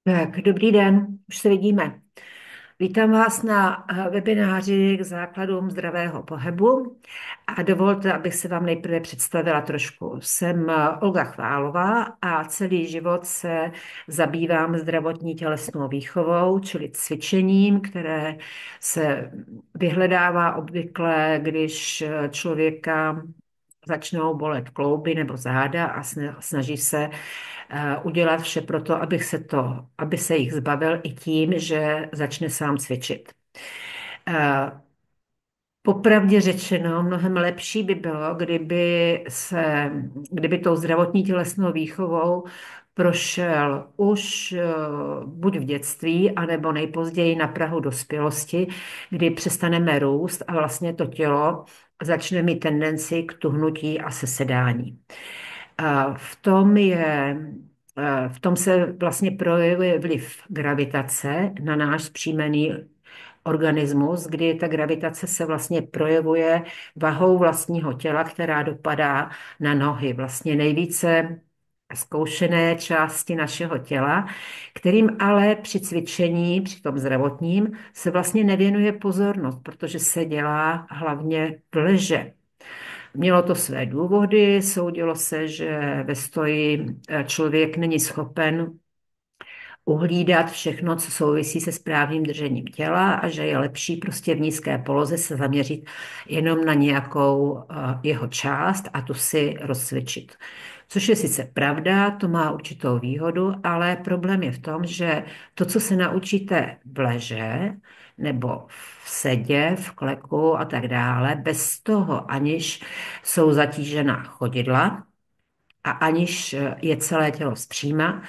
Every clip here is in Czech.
Tak, dobrý den, už se vidíme. Vítám vás na webináři k základům zdravého pohybu a dovolte, abych se vám nejprve představila trošku. Jsem Olga Chválová a celý život se zabývám zdravotní tělesnou výchovou, čili cvičením, které se vyhledává obvykle, když člověka začnou bolet klouby nebo záda a snaží se udělat vše pro to, aby se jich zbavil i tím, že začne sám cvičit. Eh, Popravdě řečeno, mnohem lepší by bylo, kdyby tou zdravotní tělesnou výchovou prošel už buď v dětství, anebo nejpozději na prahu dospělosti, kdy přestaneme růst a vlastně to tělo začne mít tendenci k tuhnutí a sesedání. V tom se vlastně projevuje vliv gravitace na náš zpříjmený organismus, kdy ta gravitace se vlastně projevuje vahou vlastního těla, která dopadá na nohy. Vlastně nejvíce zkoušené části našeho těla, kterým ale při cvičení, při tom zdravotním, se vlastně nevěnuje pozornost, protože se dělá hlavně v leže. Mělo to své důvody, soudilo se, že ve stoji člověk není schopen uhlídat všechno, co souvisí se správným držením těla a že je lepší prostě v nízké poloze se zaměřit jenom na nějakou jeho část a tu si rozcvičit. Což je sice pravda, to má určitou výhodu, ale problém je v tom, že to, co se naučíte v leže nebo v sedě, v kleku a tak dále, bez toho, aniž jsou zatížena chodidla a aniž je celé tělo zpříma,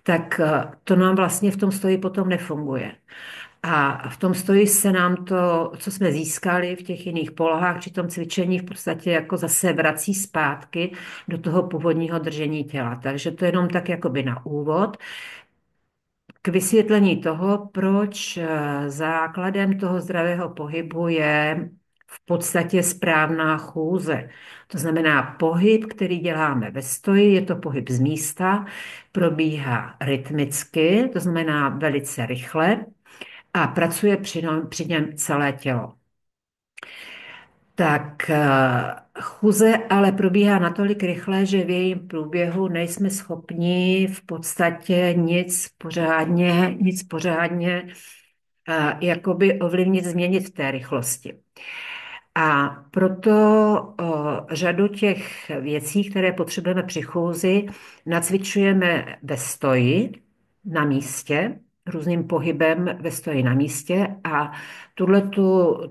tak to nám vlastně v tom stoji potom nefunguje. A v tom stoji se nám to, co jsme získali v těch jiných polohách při tom cvičení, v podstatě jako zase vrací zpátky do toho původního držení těla. Takže to je jenom tak jakoby na úvod k vysvětlení toho, proč základem toho zdravého pohybu je v podstatě správná chůze. To znamená pohyb, který děláme ve stoji, je to pohyb z místa, probíhá rytmicky, to znamená velice rychle a pracuje při něm celé tělo. Tak chůze ale probíhá natolik rychle, že v jejím průběhu nejsme schopni v podstatě nic pořádně jakoby ovlivnit, změnit v té rychlosti. A proto řadu těch věcí, které potřebujeme při chůzi, nacvičujeme ve stoji na místě, různým pohybem ve stoji na místě a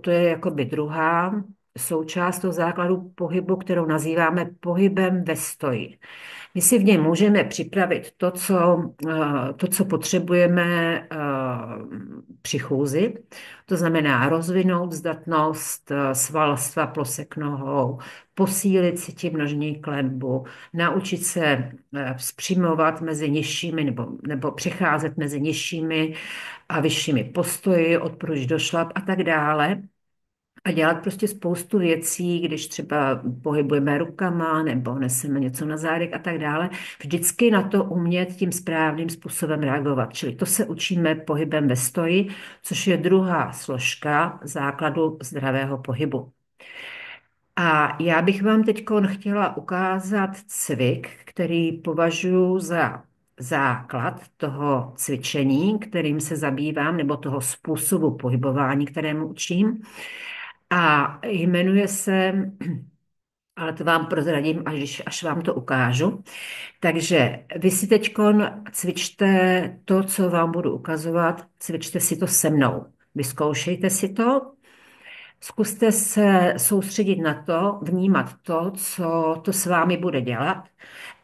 to je jakoby druhá součást toho základu pohybu, kterou nazýváme pohybem ve stoji. My si v něm můžeme připravit to, co potřebujeme při chůzi, to znamená rozvinout zdatnost svalstva plosek nohou, posílit si tím nožní klenbu, naučit se vzpřímovat mezi nižšími nebo přecházet mezi nižšími a vyššími postoji, odpruž do šlap a tak dále a dělat prostě spoustu věcí, když třeba pohybujeme rukama nebo neseme něco na zádech a tak dále, vždycky na to umět tím správným způsobem reagovat. Čili to se učíme pohybem ve stoji, což je druhá složka základu zdravého pohybu. A já bych vám teď chtěla ukázat cvik, který považuji za základ toho cvičení, kterým se zabývám, nebo toho způsobu pohybování, kterému učím. A jmenuje se, ale to vám prozradím, až vám to ukážu. Takže vy si teď cvičte to, co vám budu ukazovat, cvičte si to se mnou. Vyzkoušejte si to, zkuste se soustředit na to, vnímat to, co to s vámi bude dělat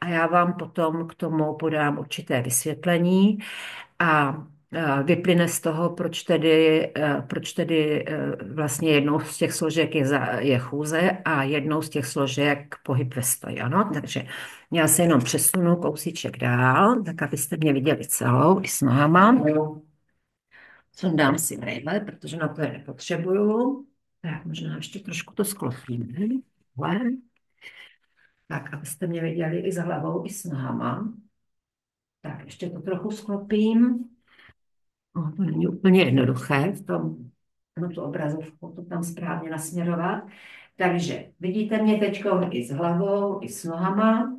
a já vám potom k tomu podám určité vysvětlení a vyplyne z toho, proč tedy vlastně jednou z těch složek je chůze a jednou z těch složek pohyb ve stoji. Ano? Takže já se jenom přesunu kousíček dál, tak abyste mě viděli celou i s nohama. Sundám si brejle, protože na to je nepotřebuju. Tak možná ještě trošku to sklopíme. Tak, abyste mě viděli i s hlavou, i s nohama. Tak, ještě to trochu sklopím. To není úplně jednoduché v tom, no tu obrazovku to tam správně nasměrovat. Takže vidíte mě teď i s hlavou, i s nohama.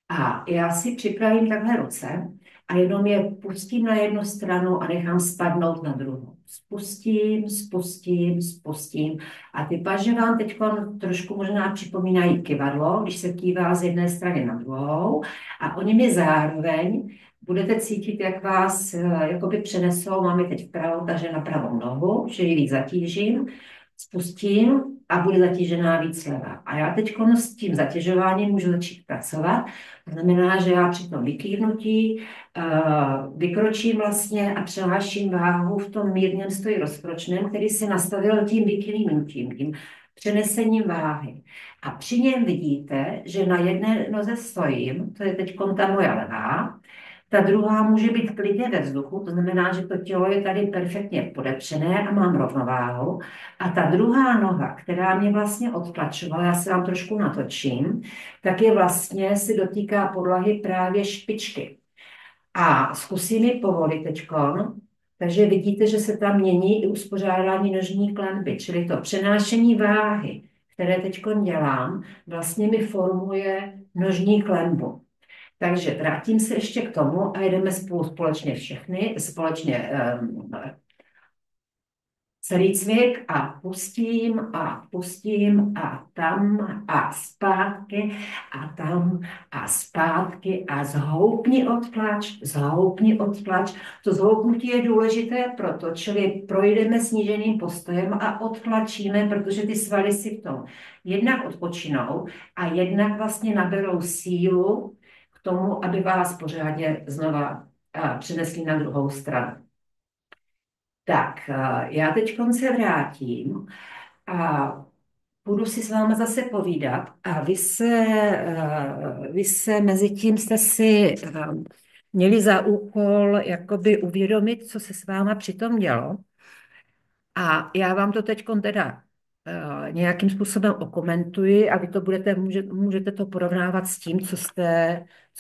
A já si připravím takhle ruce a jenom je pustím na jednu stranu a nechám spadnout na druhou. Spustím, spustím, spustím. A ty paže vám teď trošku možná připomínají kyvadlo, když se kývá z jedné strany na druhou. A oni mi zároveň budete cítit, jak vás jakoby přenesou, máme teď vpravo, takže na pravou nohu, že ji víc zatížím, spustím a bude zatížená víc leva. A já teď s tím zatěžováním můžu začít pracovat. To znamená, že já při tom vykývnutí vykročím vlastně a přenáším váhu v tom mírném stoji rozkročném, který si nastavil tím vykývnutím, tím přenesením váhy. A při něm vidíte, že na jedné noze stojím, to je teď ta moje levá, ta druhá může být klidně ve vzduchu, to znamená, že to tělo je tady perfektně podepřené a mám rovnováhu. A ta druhá noha, která mě vlastně odtlačovala, já se vám trošku natočím, tak je vlastně, se dotýká podlahy právě špičky. A zkusím ji povolit teďkon, takže vidíte, že se tam mění i uspořádání nožní klenby, čili to přenášení váhy, které teďkon dělám, vlastně mi formuje nožní klenbu. Takže vrátím se ještě k tomu a jedeme společně všechny, společně celý cvik a pustím a tam a zpátky a tam a zpátky a zhoupni odtlač. To zhoupnutí je důležité proto, čili projdeme sníženým postojem a odtlačíme, protože ty svaly si v tom jednak odpočinou a jednak vlastně naberou sílu k tomu, aby vás pořádně znova přenesli na druhou stranu. Tak, já teď se vrátím a budu si s váma zase povídat a vy se mezi tím jste si měli za úkol jakoby uvědomit, co se s váma přitom dělo. A já vám to teď teda nějakým způsobem okomentuji a vy to můžete to porovnávat s tím, co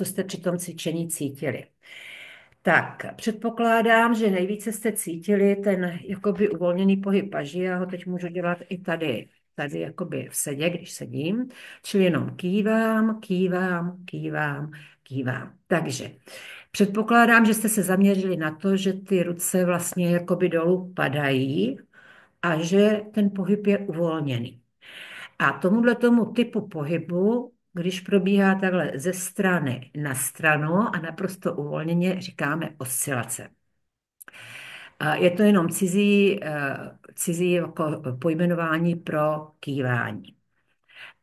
jste při tom cvičení cítili. Tak, předpokládám, že nejvíce jste cítili ten jakoby uvolněný pohyb paží. Já ho teď můžu dělat i tady jakoby v sedě, když sedím. Čili jenom kývám. Takže předpokládám, že jste se zaměřili na to, že ty ruce vlastně jakoby dolů padají a že ten pohyb je uvolněný. A tomu typu pohybu, když probíhá takhle ze strany na stranu a naprosto uvolněně, říkáme oscilace. A je to jenom cizí jako pojmenování pro kývání.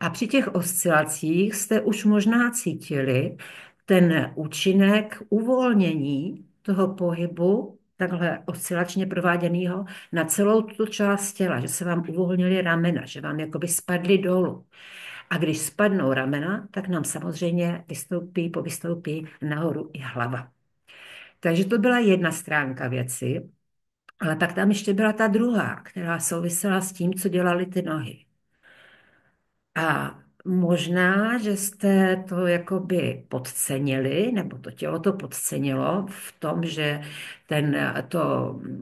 A při těch oscilacích jste už možná cítili ten účinek uvolnění toho pohybu, takhle oscilačně prováděného, na celou tu část těla, že se vám uvolnily ramena, že vám jakoby spadly dolů. A když spadnou ramena, tak nám samozřejmě povystoupí nahoru i hlava. Takže to byla jedna stránka věci, ale pak tam ještě byla ta druhá, která souvisela s tím, co dělaly ty nohy. A možná, že jste to jakoby podcenili, nebo to tělo to podcenilo v tom, že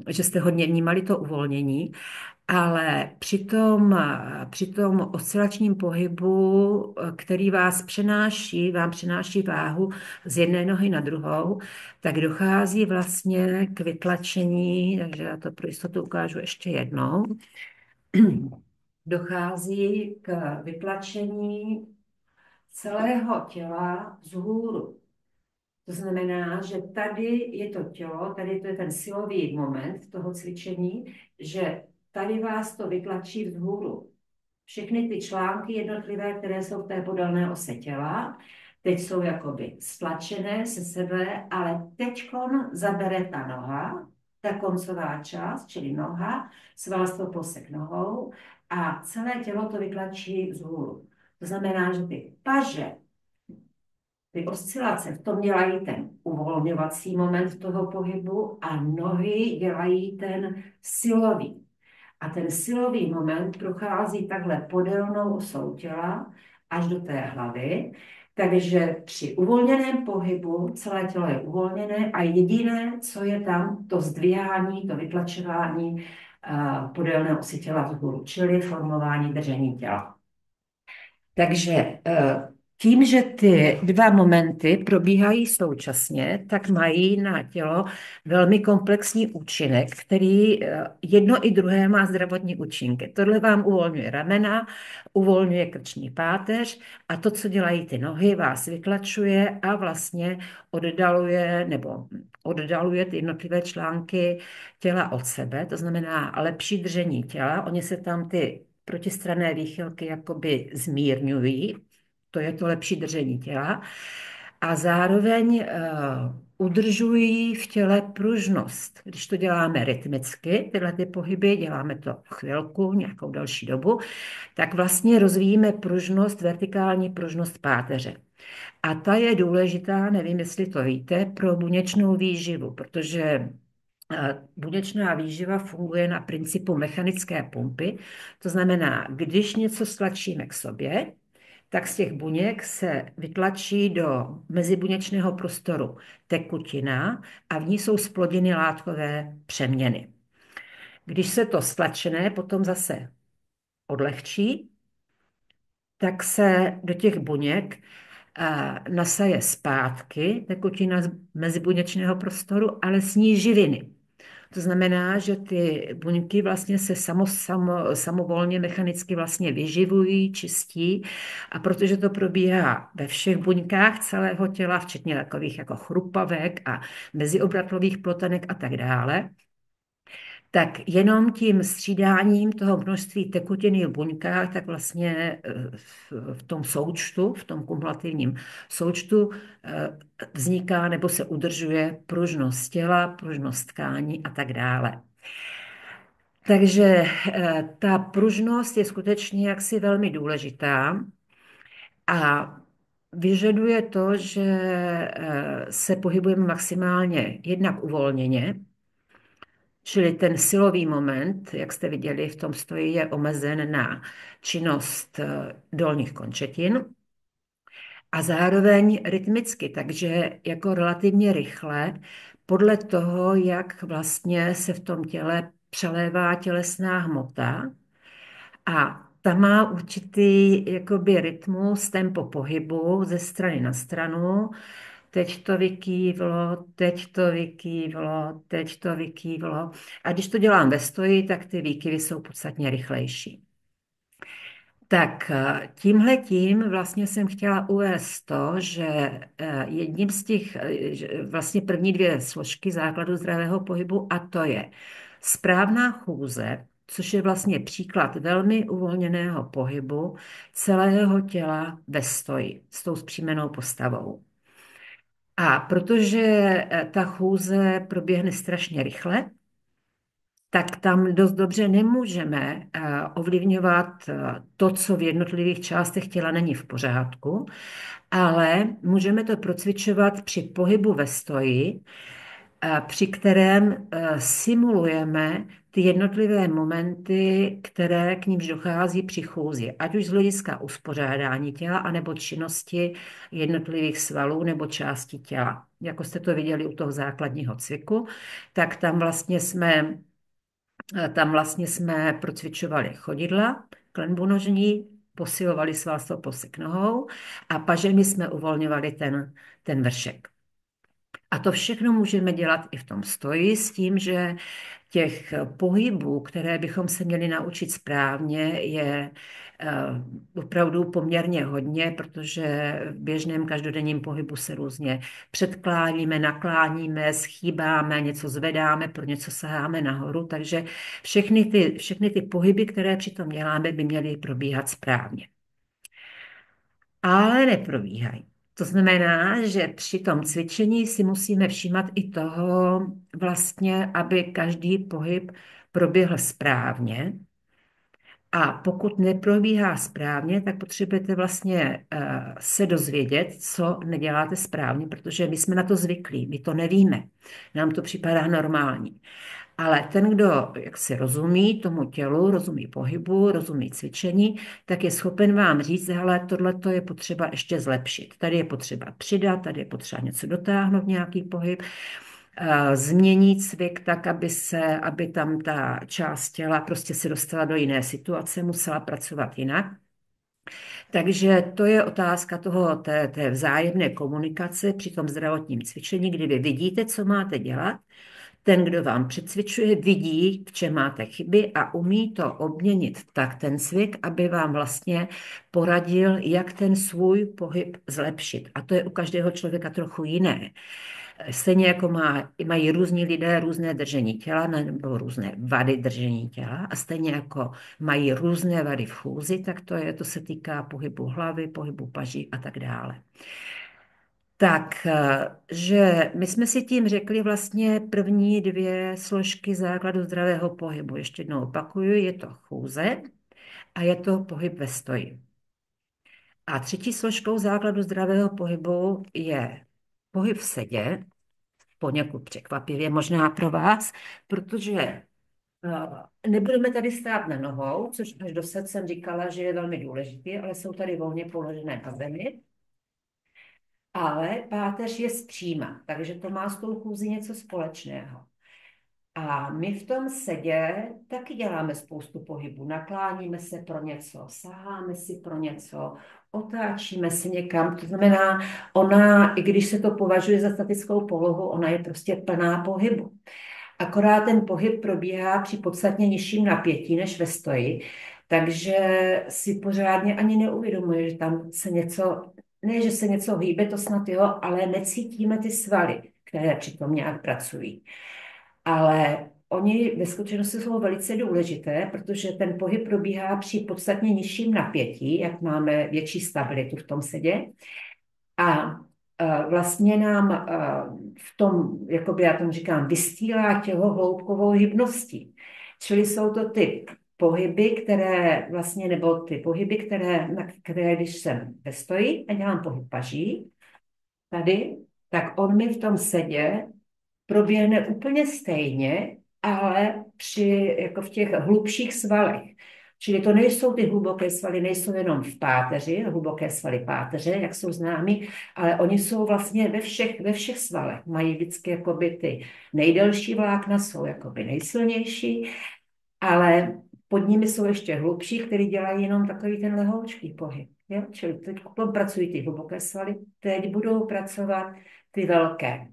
jste hodně vnímali to uvolnění, ale při tom oscilačním pohybu, který vám přenáší váhu z jedné nohy na druhou, tak dochází vlastně k vytlačení, takže já to pro jistotu ukážu ještě jednou, dochází k vytlačení celého těla vzhůru. To znamená, že tady je to tělo, tady to je ten silový moment toho cvičení, že tady vás to vytlačí vzhůru. Všechny ty články jednotlivé, které jsou v té podélné ose těla, teď jsou jakoby stlačené se sebe, ale teďkon zabere ta noha, ta koncová část, čili noha, svalstvoposek nohou a celé tělo to vytlačí vzhůru. To znamená, že ty paže, ty oscilace v tom dělají ten uvolňovací moment toho pohybu a nohy dělají ten silový. A ten silový moment prochází takhle podélnou osou těla až do té hlavy Takže při uvolněném pohybu celé tělo je uvolněné a jediné, co je tam, to zdvihání, to vytlačování podélné osy těla vzhůru, čili formování držení těla. Takže tím, že ty dva momenty probíhají současně, tak mají na tělo velmi komplexní účinek, který jedno i druhé má zdravotní účinky. Tohle vám uvolňuje ramena, uvolňuje krční páteř a to, co dělají ty nohy, vás vytlačuje a vlastně oddaluje nebo oddaluje ty jednotlivé články těla od sebe, to znamená lepší držení těla. Oni se tam ty protistranné výchylky jakoby zmírňují, to je to lepší držení těla, a zároveň udržují v těle pružnost. Když to děláme rytmicky, tyhle ty pohyby, děláme to chvilku, nějakou další dobu, tak vlastně rozvíjíme pružnost, vertikální pružnost páteře. A ta je důležitá, nevím, jestli to víte, pro buněčnou výživu, protože buněčná výživa funguje na principu mechanické pumpy, to znamená, když něco stlačíme k sobě, tak z těch buněk se vytlačí do mezibuněčného prostoru tekutina a v ní jsou zplodiny látkové přeměny. Když se to stlačené potom zase odlehčí, tak se do těch buněk nasaje zpátky tekutina z mezibuněčného prostoru, ale s ní živiny. To znamená, že ty buňky vlastně se samovolně mechanicky vlastně vyživují, čistí a protože to probíhá ve všech buňkách celého těla, včetně takových jako chrupavek a meziobratlových plotenek a tak dále, tak jenom tím střídáním toho množství tekutiny v buňkách, tak vlastně v tom součtu, v tom kumulativním součtu vzniká nebo se udržuje pružnost těla, pružnost tkání a tak dále. Takže ta pružnost je skutečně jaksi velmi důležitá a vyžaduje to, že se pohybujeme maximálně jednak uvolněně, čili ten silový moment, jak jste viděli v tom stoji, je omezen na činnost dolních končetin a zároveň rytmicky, takže jako relativně rychle, podle toho, jak vlastně se v tom těle přelévá tělesná hmota a ta má určitý jakoby rytmus, tempo pohybu ze strany na stranu. Teď to vykývlo, teď to vykývlo, teď to vykývlo. A když to dělám ve stoji, tak ty výkyvy jsou podstatně rychlejší. Tak tímhletím vlastně jsem chtěla uvést to, že jedním z těch vlastně první dvě složky základu zdravého pohybu, a to je správná chůze, což je vlastně příklad velmi uvolněného pohybu celého těla ve stoji s tou zpřímenou postavou. A protože ta chůze proběhne strašně rychle, tak tam dost dobře nemůžeme ovlivňovat to, co v jednotlivých částech těla není v pořádku, ale můžeme to procvičovat při pohybu ve stoji, při kterém simulujeme ty jednotlivé momenty, které k nímž dochází při chůzi, ať už z hlediska uspořádání těla, anebo činnosti jednotlivých svalů nebo částí těla. Jako jste to viděli u toho základního cviku, tak tam vlastně jsme procvičovali chodidla, klenbu nožní, posilovali svalstoposek nohou a pažemi jsme uvolňovali ten vršek. A to všechno můžeme dělat i v tom stoji s tím, že těch pohybů, které bychom se měli naučit správně, je opravdu poměrně hodně, protože v běžném každodenním pohybu se různě předkláníme, nakláníme, schýbáme, něco zvedáme, pro něco saháme nahoru, takže všechny ty pohyby, které přitom děláme, by měly probíhat správně. Ale neprobíhají. To znamená, že při tom cvičení si musíme všímat i toho vlastně, aby každý pohyb proběhl správně. A pokud neprobíhá správně, tak potřebujete vlastně se dozvědět, co neděláte správně, protože my jsme na to zvyklí, my to nevíme. Nám to připadá normální. Ale ten, kdo jak si rozumí tomu tělu, rozumí pohybu, rozumí cvičení, tak je schopen vám říct, hele, tohle je potřeba ještě zlepšit. Tady je potřeba přidat, tady je potřeba něco dotáhnout, nějaký pohyb, změnit cvik tak, aby tam ta část těla prostě se dostala do jiné situace, musela pracovat jinak. Takže to je otázka té vzájemné komunikace při tom zdravotním cvičení, kdy vy vidíte, co máte dělat. Ten, kdo vám přecvičuje, vidí, v čem máte chyby a umí to obměnit tak ten cvik, aby vám vlastně poradil, jak ten svůj pohyb zlepšit. A to je u každého člověka trochu jiné. Stejně jako mají různí lidé různé držení těla nebo různé vady držení těla a stejně jako mají různé vady v chůzi, tak to se týká pohybu hlavy, pohybu paží a tak dále. Tak, že my jsme si tím řekli vlastně první dvě složky základu zdravého pohybu. Ještě jednou opakuju, je to chůze a je to pohyb ve stoji. A třetí složkou základu zdravého pohybu je pohyb v sedě, poněkud překvapivě možná pro vás, protože nebudeme tady stát na nohou, což až dosud jsem říkala, že je velmi důležité, ale jsou tady volně položené na zemi. Ale páteř je zpříma, takže to má s tou chůzí něco společného. A my v tom sedě taky děláme spoustu pohybů. Nakláníme se pro něco, saháme si pro něco, otáčíme se někam. To znamená, ona, i když se to považuje za statickou polohu, ona je prostě plná pohybu. Akorát ten pohyb probíhá při podstatně nižším napětí než ve stoji, takže si pořádně ani neuvědomuje, že tam se něco, ne, že se něco hýbe, to snad jo, ale necítíme ty svaly, které přitom nějak pracují. Ale oni ve skutečnosti jsou velice důležité, protože ten pohyb probíhá při podstatně nižším napětí, jak máme větší stabilitu v tom sedě. A vlastně nám v tom, jakoby já tomu říkám, vystýlá tělo hloubkovou hybností. Čili jsou to ty pohyby, které vlastně, nebo ty pohyby, na které když jsem ve stoji a dělám pohyb paží, tady, tak on mi v tom sedě proběhne úplně stejně, ale jako v těch hlubších svalech. Čili to nejsou ty hluboké svaly, nejsou jenom v páteři, hluboké svaly páteře, jak jsou známy, ale oni jsou vlastně ve všech svalech. Mají vždycky jakoby ty nejdelší vlákna, jsou jakoby nejsilnější, ale pod nimi jsou ještě hlubší, který dělají jenom takový ten lehoučký pohyb. Jo? Čili teď pracují ty hluboké svaly, teď budou pracovat ty velké.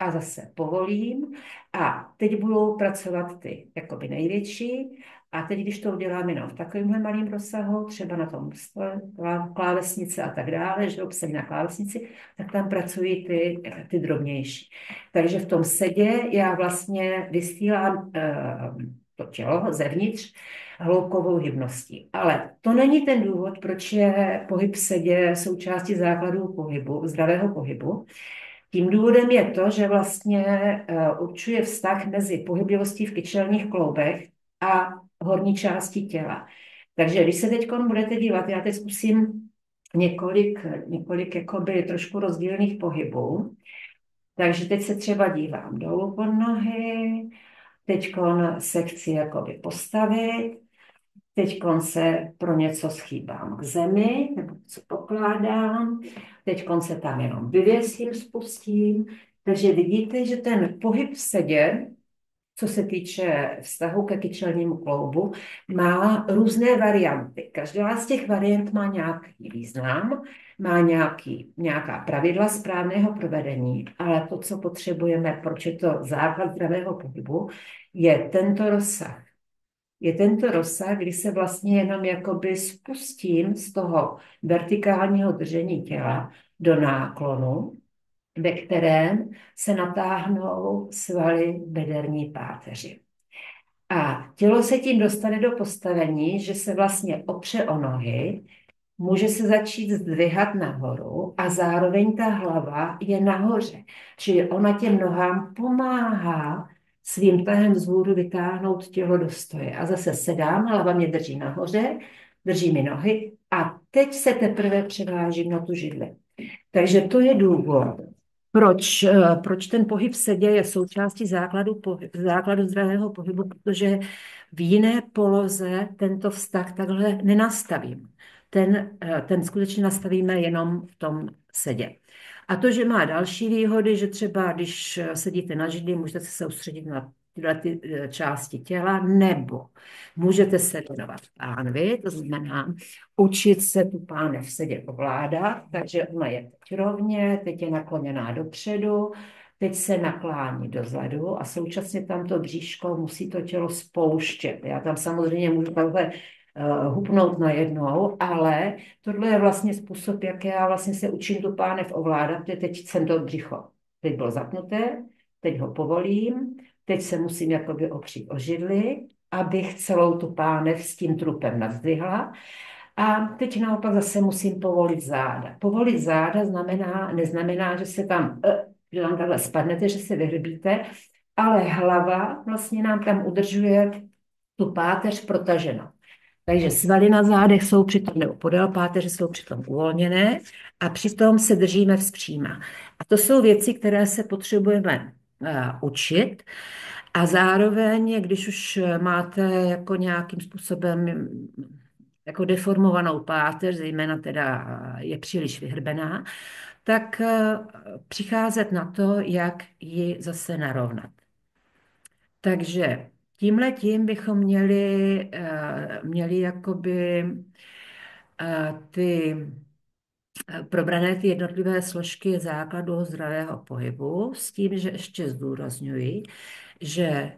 A zase povolím a teď budou pracovat ty jakoby největší a teď, když to udělám jenom v takovémhle malém rozsahu, třeba na tom klávesnice a tak dále, že obsadí na klávesnici, tak tam pracují ty drobnější. Takže v tom sedě já vlastně vysílám to tělo zevnitř hloubkovou hybností. Ale to není ten důvod, proč je pohyb v sedě součástí základů pohybu, zdravého pohybu. Tím důvodem je to, že vlastně určuje vztah mezi pohyblivostí v kyčelních kloubech a horní části těla. Takže když se teď budete dívat, já teď zkusím několik jakoby trošku rozdílných pohybů. Takže teď se třeba dívám dolů pod nohy, teď se chci jakoby postavit, teď se pro něco schýbám k zemi, nebo co pokládám, teď se tam jenom vyvěsím, spustím. Takže vidíte, že ten pohyb v sedě, co se týče vztahu ke kyčelnímu kloubu, má různé varianty. Každá z těch variant má nějaký význam, má nějaká pravidla správného provedení, ale to, co potřebujeme, proč je to základ zdravého pohybu, je tento rozsah. Je tento rozsah, kdy se vlastně jenom jakoby spustím z toho vertikálního držení těla do náklonu, ve kterém se natáhnou svaly bederní páteři. A tělo se tím dostane do postavení, že se vlastně opře o nohy, může se začít zdvihat nahoru a zároveň ta hlava je nahoře. Čili ona těm nohám pomáhá svým tahem vzhůru vytáhnout tělo do stoje. A zase sedám, hlava mě drží nahoře, drží mi nohy a teď se teprve převážím na tu židli. Takže to je důvod, Proč ten pohyb v sedě je součástí základu zdravého pohybu? Protože v jiné poloze tento vztah takhle nenastavím. Ten skutečně nastavíme jenom v tom sedě. A to, že má další výhody, že třeba když sedíte na židli, můžete se soustředit na tyhle části těla, nebo můžete se věnovat pánvi, to znamená učit se tu pánev v sedě ovládat, takže ona je teď rovně, teď je nakloněná dopředu, teď se naklání dozadu a současně tam to bříško musí to tělo spouštět. Já tam samozřejmě můžu takhle hupnout najednou, ale tohle je vlastně způsob, jak já vlastně se učím tu pánev ovládat, protože teď jsem to břicho. Teď bylo zapnuté, teď ho povolím, teď se musím jakoby opřít o židli, abych celou tu pánev s tím trupem navzdvihla. A teď naopak zase musím povolit záda. Povolit záda neznamená, že tam takhle spadnete, že se vyhrbíte, ale hlava vlastně nám tam udržuje tu páteř protaženou. Takže svaly na zádech jsou přitom, nebo podél páteře jsou přitom uvolněné a přitom se držíme vzpříma. A to jsou věci, které se potřebujeme učit. A zároveň, když už máte jako nějakým způsobem jako deformovanou páteř, zejména teda je příliš vyhrbená, tak přicházet na to, jak ji zase narovnat. Takže tímhletím bychom měli jakoby ty probrané ty jednotlivé složky základu zdravého pohybu s tím, že ještě zdůrazňuji, že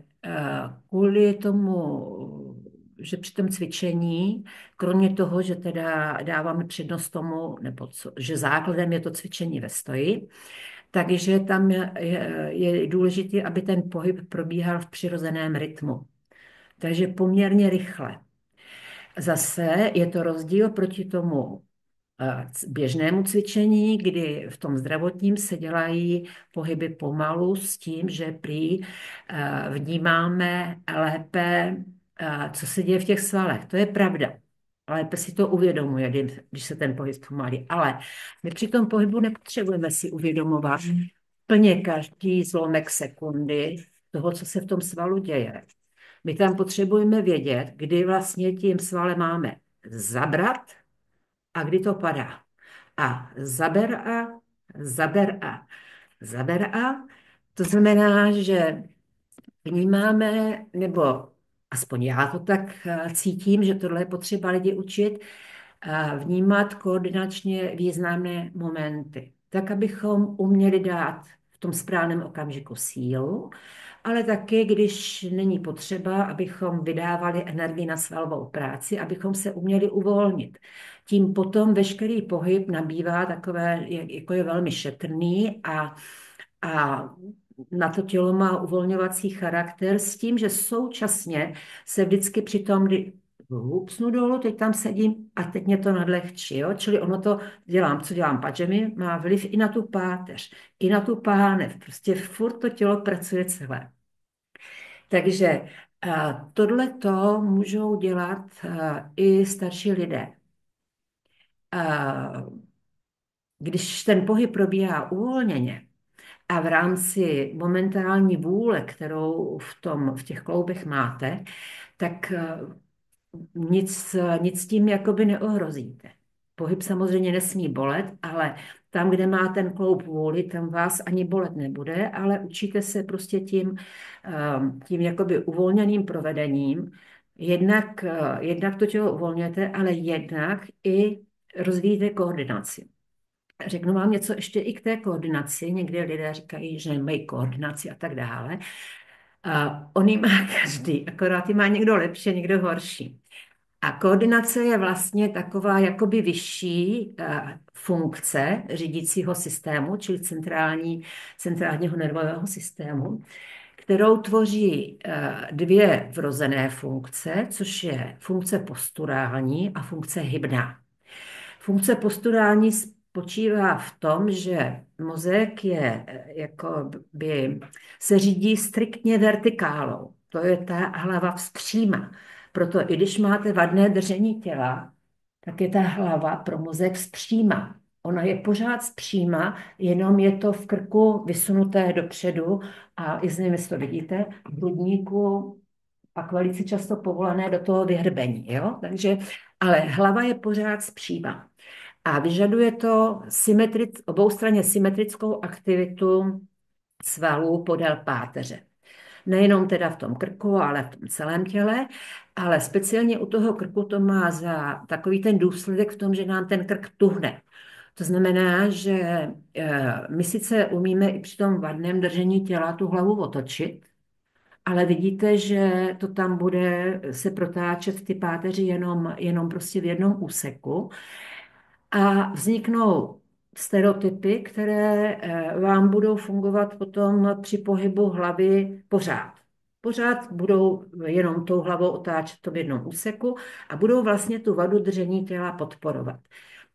kvůli tomu, že při tom cvičení, kromě toho, že teda dáváme přednost tomu, že základem je to cvičení ve stoji, takže tam je důležité, aby ten pohyb probíhal v přirozeném rytmu. Takže poměrně rychle. Zase je to rozdíl proti tomu běžnému cvičení, kdy v tom zdravotním se dělají pohyby pomalu s tím, že prý vnímáme lépe, co se děje v těch svalech. To je pravda. Lépe si to uvědomuje, když se ten pohyb zpomalí. Ale my při tom pohybu nepotřebujeme si uvědomovat plně každý zlomek sekundy toho, co se v tom svalu děje. My tam potřebujeme vědět, kdy vlastně tím svalem máme zabrat a kdy to padá. A zaber a. To znamená, že vnímáme, nebo aspoň já to tak cítím, že tohle je potřeba lidi učit, vnímat koordinačně významné momenty, tak abychom uměli dát v tom správném okamžiku sílu, ale taky, když není potřeba, abychom vydávali energii na svalovou práci, abychom se uměli uvolnit. Tím potom veškerý pohyb nabývá takové, jako je velmi šetrný a na to tělo má uvolňovací charakter s tím, že současně se vždycky při tom, kdy hupsnu dolů, teď tam sedím a teď mě to nadlehčí, jo? Čili ono to co dělám pajami, má vliv i na tu páteř, i na tu pánev. Prostě furt to tělo pracuje celé. Takže tohleto můžou dělat i starší lidé. Když ten pohyb probíhá uvolněně a v rámci momentální vůle, kterou v těch kloubech máte, tak nic tím jakoby neohrozíte. Pohyb samozřejmě nesmí bolet, ale tam, kde má ten kloub vůli, tam vás ani bolet nebude, ale učíte se prostě tím jakoby uvolněným provedením. Jednak to tělo uvolňujete, ale jednak i rozvíjíte koordinaci. Řeknu vám něco ještě i k té koordinaci. Někdy lidé říkají, že nemají koordinaci a tak dále. On ji má každý, akorát ji má někdo lepší, někdo horší. A koordinace je vlastně taková jakoby vyšší funkce řídícího systému, čili centrálního nervového systému, kterou tvoří dvě vrozené funkce, což je funkce posturální a funkce hybná. Funkce posturální spočívá v tom, že mozek se řídí striktně vertikálou. To je ta hlava vzpříma. Proto i když máte vadné držení těla, tak je ta hlava pro mozek vzpříma. Ona je pořád zpříma, jenom je to v krku vysunuté dopředu a i z nevím, jestli to vidíte, v hrudníku pak velice často povolané do toho vyhrbení, jo? Takže, ale hlava je pořád zpříma. A vyžaduje to oboustranně symetrickou aktivitu svalů podél páteře. Nejenom teda v tom krku, ale v tom celém těle, ale speciálně u toho krku to má za takový ten důsledek v tom, že nám ten krk tuhne. To znamená, že my sice umíme i při tom vadném držení těla tu hlavu otočit, ale vidíte, že to tam bude se protáčet ty páteři jenom prostě v jednom úseku a vzniknou stereotypy, které vám budou fungovat potom při pohybu hlavy pořád. Pořád budou jenom tou hlavou otáčet to v jednom úseku a budou vlastně tu vadu držení těla podporovat.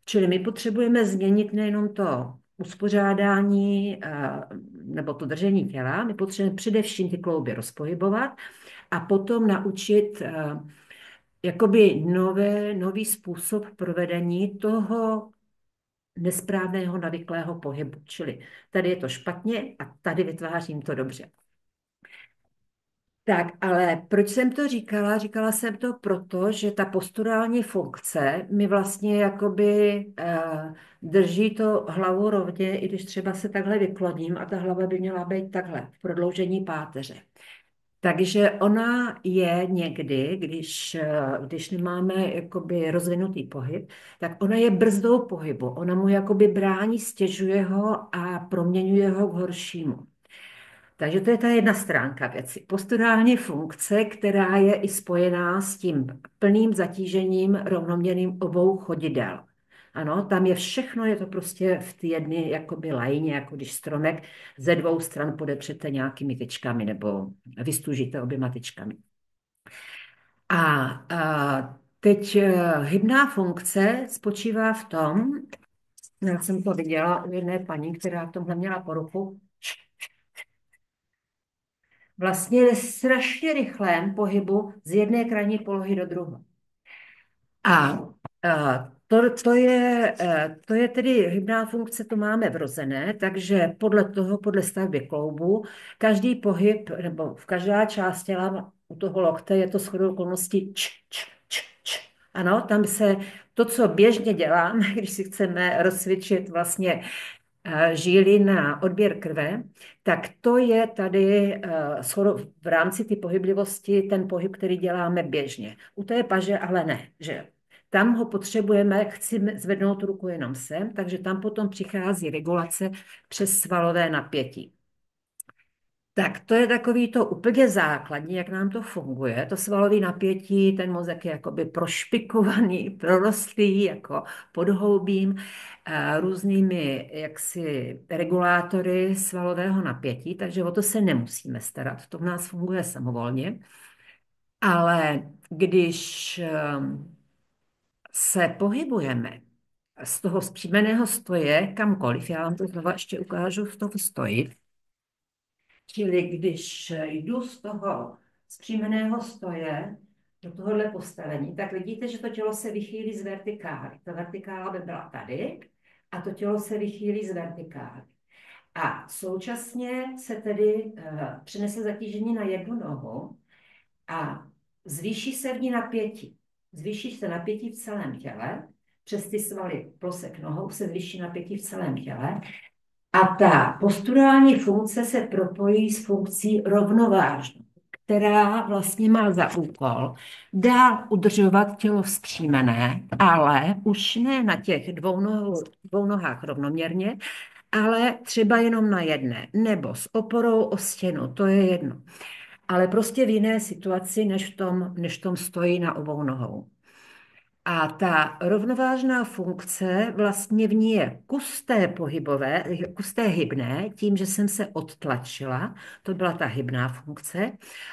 Čili my potřebujeme změnit nejenom to uspořádání nebo to držení těla, my potřebujeme především ty klouby rozpohybovat a potom naučit jakoby nový způsob provedení toho nesprávného navyklého pohybu. Čili tady je to špatně a tady vytvářím to dobře. Tak, ale proč jsem to říkala? Říkala jsem to proto, že ta posturální funkce mi vlastně jakoby drží to hlavu rovně, i když třeba se takhle vykloním a ta hlava by měla být takhle, v prodloužení páteře. Takže ona je někdy, když nemáme jakoby rozvinutý pohyb, tak ona je brzdou pohybu. Ona mu jakoby brání, stěžuje ho a proměňuje ho k horšímu. Takže to je ta jedna stránka věci. Posturální funkce, která je i spojená s tím plným zatížením rovnoměrným obou chodidel. Ano, tam je všechno, je to prostě v té jedné jakoby lajně, jako když stromek ze dvou stran podepřete nějakými tyčkami nebo vystužíte oběma tyčkami. A teď hybná funkce spočívá v tom, já jsem to viděla u jedné paní, která v tomhle měla poruchu, vlastně strašně rychlém pohybu z jedné krajní polohy do druhé. A to je tedy hybná funkce, to máme vrozené, takže podle stavby kloubu, každý pohyb, nebo v každá část těla u toho lokte je to shodou okolností č. Ano, tam se to, co běžně děláme, když si chceme rozcvičit vlastně žíly na odběr krve, tak to je tady v rámci ty pohyblivosti ten pohyb, který děláme běžně. U té paže ale ne, že tam ho potřebujeme, chci zvednout ruku jenom sem, takže tam potom přichází regulace přes svalové napětí. Tak to je takový to úplně základní, jak nám to funguje. To svalové napětí, ten mozek je jakoby prošpikovaný, prorostlý, jako podhoubím, různými jaksi regulátory svalového napětí, takže o to se nemusíme starat. To v nás funguje samovolně. Ale když se pohybujeme z toho zpřímeného stoje kamkoliv, já vám to znovu ještě ukážu v tom stoji, čili když jdu z toho zpřímeného stoje do tohohle postavení, tak vidíte, že to tělo se vychýlí z vertikály. Ta vertikála by byla tady a to tělo se vychýlí z vertikály. A současně se tedy přenese zatížení na jednu nohu a zvýší se v ní napětí. Zvýší se napětí v celém těle, přes ty svaly plosek nohou se zvýší napětí v celém těle a ta posturální funkce se propojí s funkcí rovnovážnou, která vlastně má za úkol dál udržovat tělo vzpřímené, ale už ne na těch dvou nohách rovnoměrně, ale třeba jenom na jedné, nebo s oporou o stěnu, to je jedno. Ale prostě v jiné situaci, než v tom stojí na obou nohou. A ta rovnovážná funkce vlastně v ní je kus té hybné, tím, že jsem se odtlačila, to byla ta hybná funkce,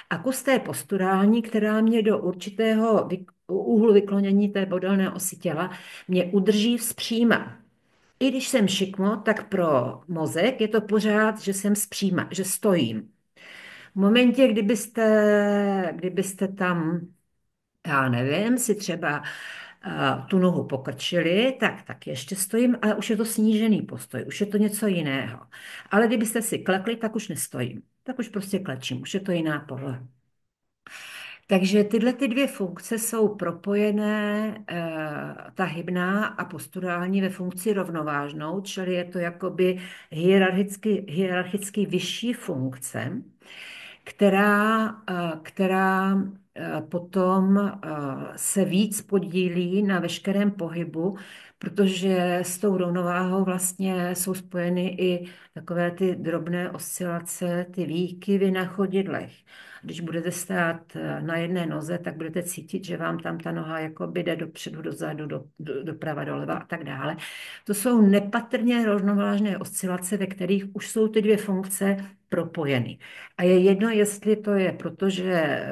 a kus té posturální, která mě do určitého úhlu vyklonění té podélné osy těla mě udrží vzpříma. I když jsem šikmo, tak pro mozek je to pořád, že jsem vzpříma, že stojím. V momentě, kdybyste tam, já nevím, si třeba tu nohu pokrčili, tak ještě stojím, ale už je to snížený postoj, už je to něco jiného. Ale kdybyste si klekli, tak už nestojím. Tak už prostě klečím, už je to jiná poloha. Takže tyhle ty dvě funkce jsou propojené, ta hybná a posturální ve funkci rovnovážnou, čili je to jakoby hierarchicky vyšší funkce, která potom se víc podílí na veškerém pohybu, protože s tou rovnováhou vlastně jsou spojeny i takové ty drobné oscilace, ty výkyvy na chodidlech. Když budete stát na jedné noze, tak budete cítit, že vám tam ta noha jakoby jde dopředu, dozadu, doprava, doleva a tak dále. To jsou nepatrně rovnovážné oscilace, ve kterých už jsou ty dvě funkce propojeny. A je jedno, jestli to je proto, že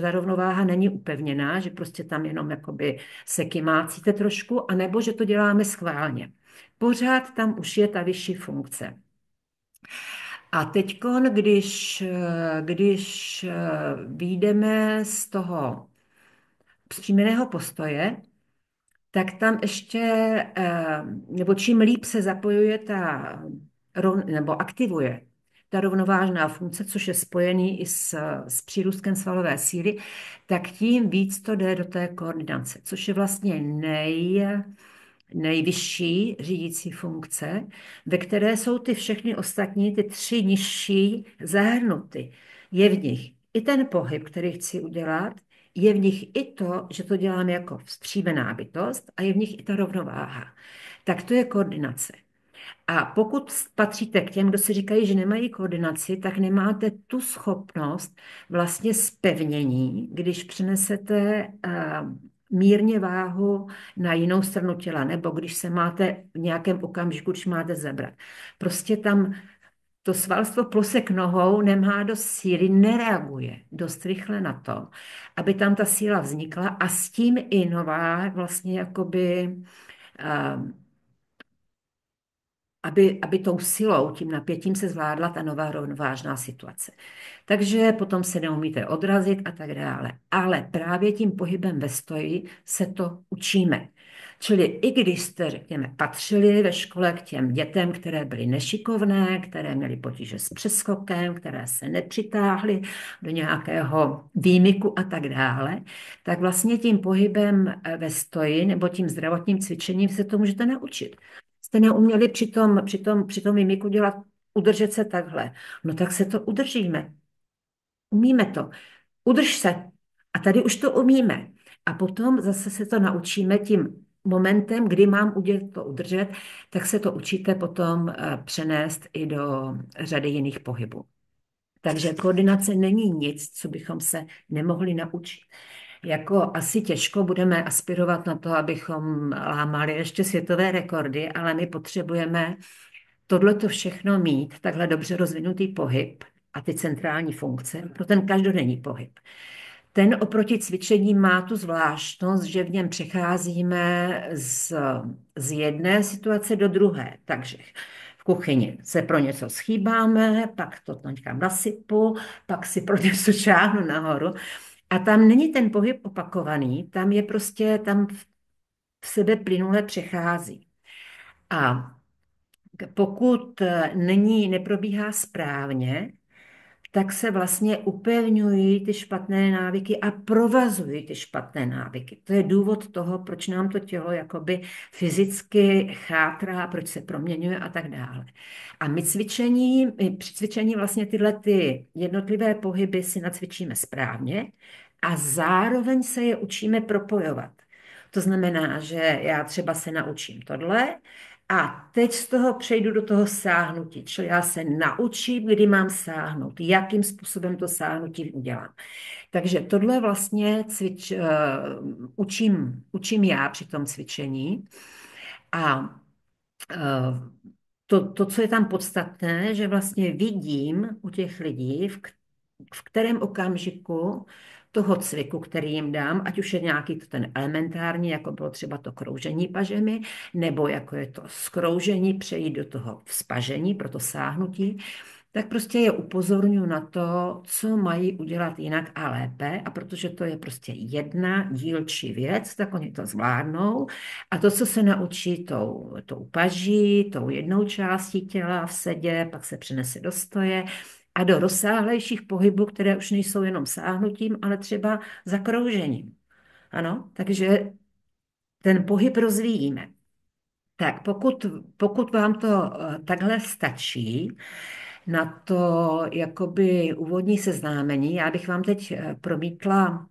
ta rovnováha není upevněná, že prostě tam jenom jakoby se kymácíte trošku, anebo že to děláme schválně. Pořád tam už je ta vyšší funkce. A teď, když vyjdeme z toho zpříjmeného postoje, tak tam ještě, nebo čím líp se zapojuje nebo aktivuje ta rovnovážná funkce, což je spojený i s přírůstkem svalové síly, tak tím víc to jde do té koordinace, což je vlastně nejvyšší řídící funkce, ve které jsou ty všechny ostatní, ty tři nižší zahrnuty. Je v nich i ten pohyb, který chci udělat, je v nich i to, že to dělám jako vzpřímená bytost a je v nich i ta rovnováha. Tak to je koordinace. A pokud patříte k těm, kdo si říkají, že nemají koordinaci, tak nemáte tu schopnost vlastně zpevnění, když přenesete mírně váhu na jinou stranu těla, nebo když se máte v nějakém okamžiku, když máte zebrat. Prostě tam to svalstvo plosek nohou nemá dost síly, nereaguje dost rychle na to, aby tam ta síla vznikla a s tím i nová vlastně jakoby aby tou silou, tím napětím se zvládla ta nová rovnovážná situace. Takže potom se neumíte odrazit a tak dále. Ale právě tím pohybem ve stoji se to učíme. Čili i když jste, řekněme, patřili ve škole k těm dětem, které byly nešikovné, které měly potíže s přeskokem, které se nepřitáhly do nějakého výmyku a tak dále, tak vlastně tím pohybem ve stoji nebo tím zdravotním cvičením se to můžete naučit. Jste neuměli při tom mimiku dělat, udržet se takhle. No tak se to udržíme. Umíme to. Udrž se. A tady už to umíme. A potom zase se to naučíme tím momentem, kdy mám udělat to udržet, tak se to učíte potom přenést i do řady jiných pohybů. Takže koordinace není nic, co bychom se nemohli naučit. Jako asi těžko budeme aspirovat na to, abychom lámali ještě světové rekordy, ale my potřebujeme tohleto všechno mít, takhle dobře rozvinutý pohyb a ty centrální funkce pro ten každodenní pohyb. Ten oproti cvičení má tu zvláštnost, že v něm přecházíme z jedné situace do druhé. Takže v kuchyni se pro něco schýbáme, pak to někam nasypu, pak si pro něco šáhnu nahoru. A tam není ten pohyb opakovaný, tam je prostě, tam v sebe plynule přechází. A pokud neprobíhá správně, tak se vlastně upevňují ty špatné návyky a provazují ty špatné návyky. To je důvod toho, proč nám to tělo jakoby fyzicky chátrá, proč se proměňuje a tak dále. A my při cvičení vlastně tyhle ty jednotlivé pohyby si nacvičíme správně a zároveň se je učíme propojovat. To znamená, že já třeba se naučím tohle, a teď z toho přejdu do toho sáhnutí, čili já se naučím, kdy mám sáhnout, jakým způsobem to sáhnutí udělám. Takže tohle vlastně učím já při tom cvičení. A to, co je tam podstatné, že vlastně vidím u těch lidí, v kterém okamžiku toho cviku, který jim dám, ať už je nějaký ten elementární, jako bylo třeba to kroužení pažemi, nebo jako je to skroužení, přejít do toho vzpažení, pro to sáhnutí, tak prostě je upozorňuji na to, co mají udělat jinak a lépe. A protože to je prostě jedna dílčí věc, tak oni to zvládnou. A to, co se naučí tou paží, tou jednou částí těla v sedě, pak se přenese do stoje a do rozsáhlejších pohybů, které už nejsou jenom sáhnutím, ale třeba zakroužením. Ano, takže ten pohyb rozvíjíme. Tak pokud vám to takhle stačí na to jakoby úvodní seznámení, já bych vám teď promítla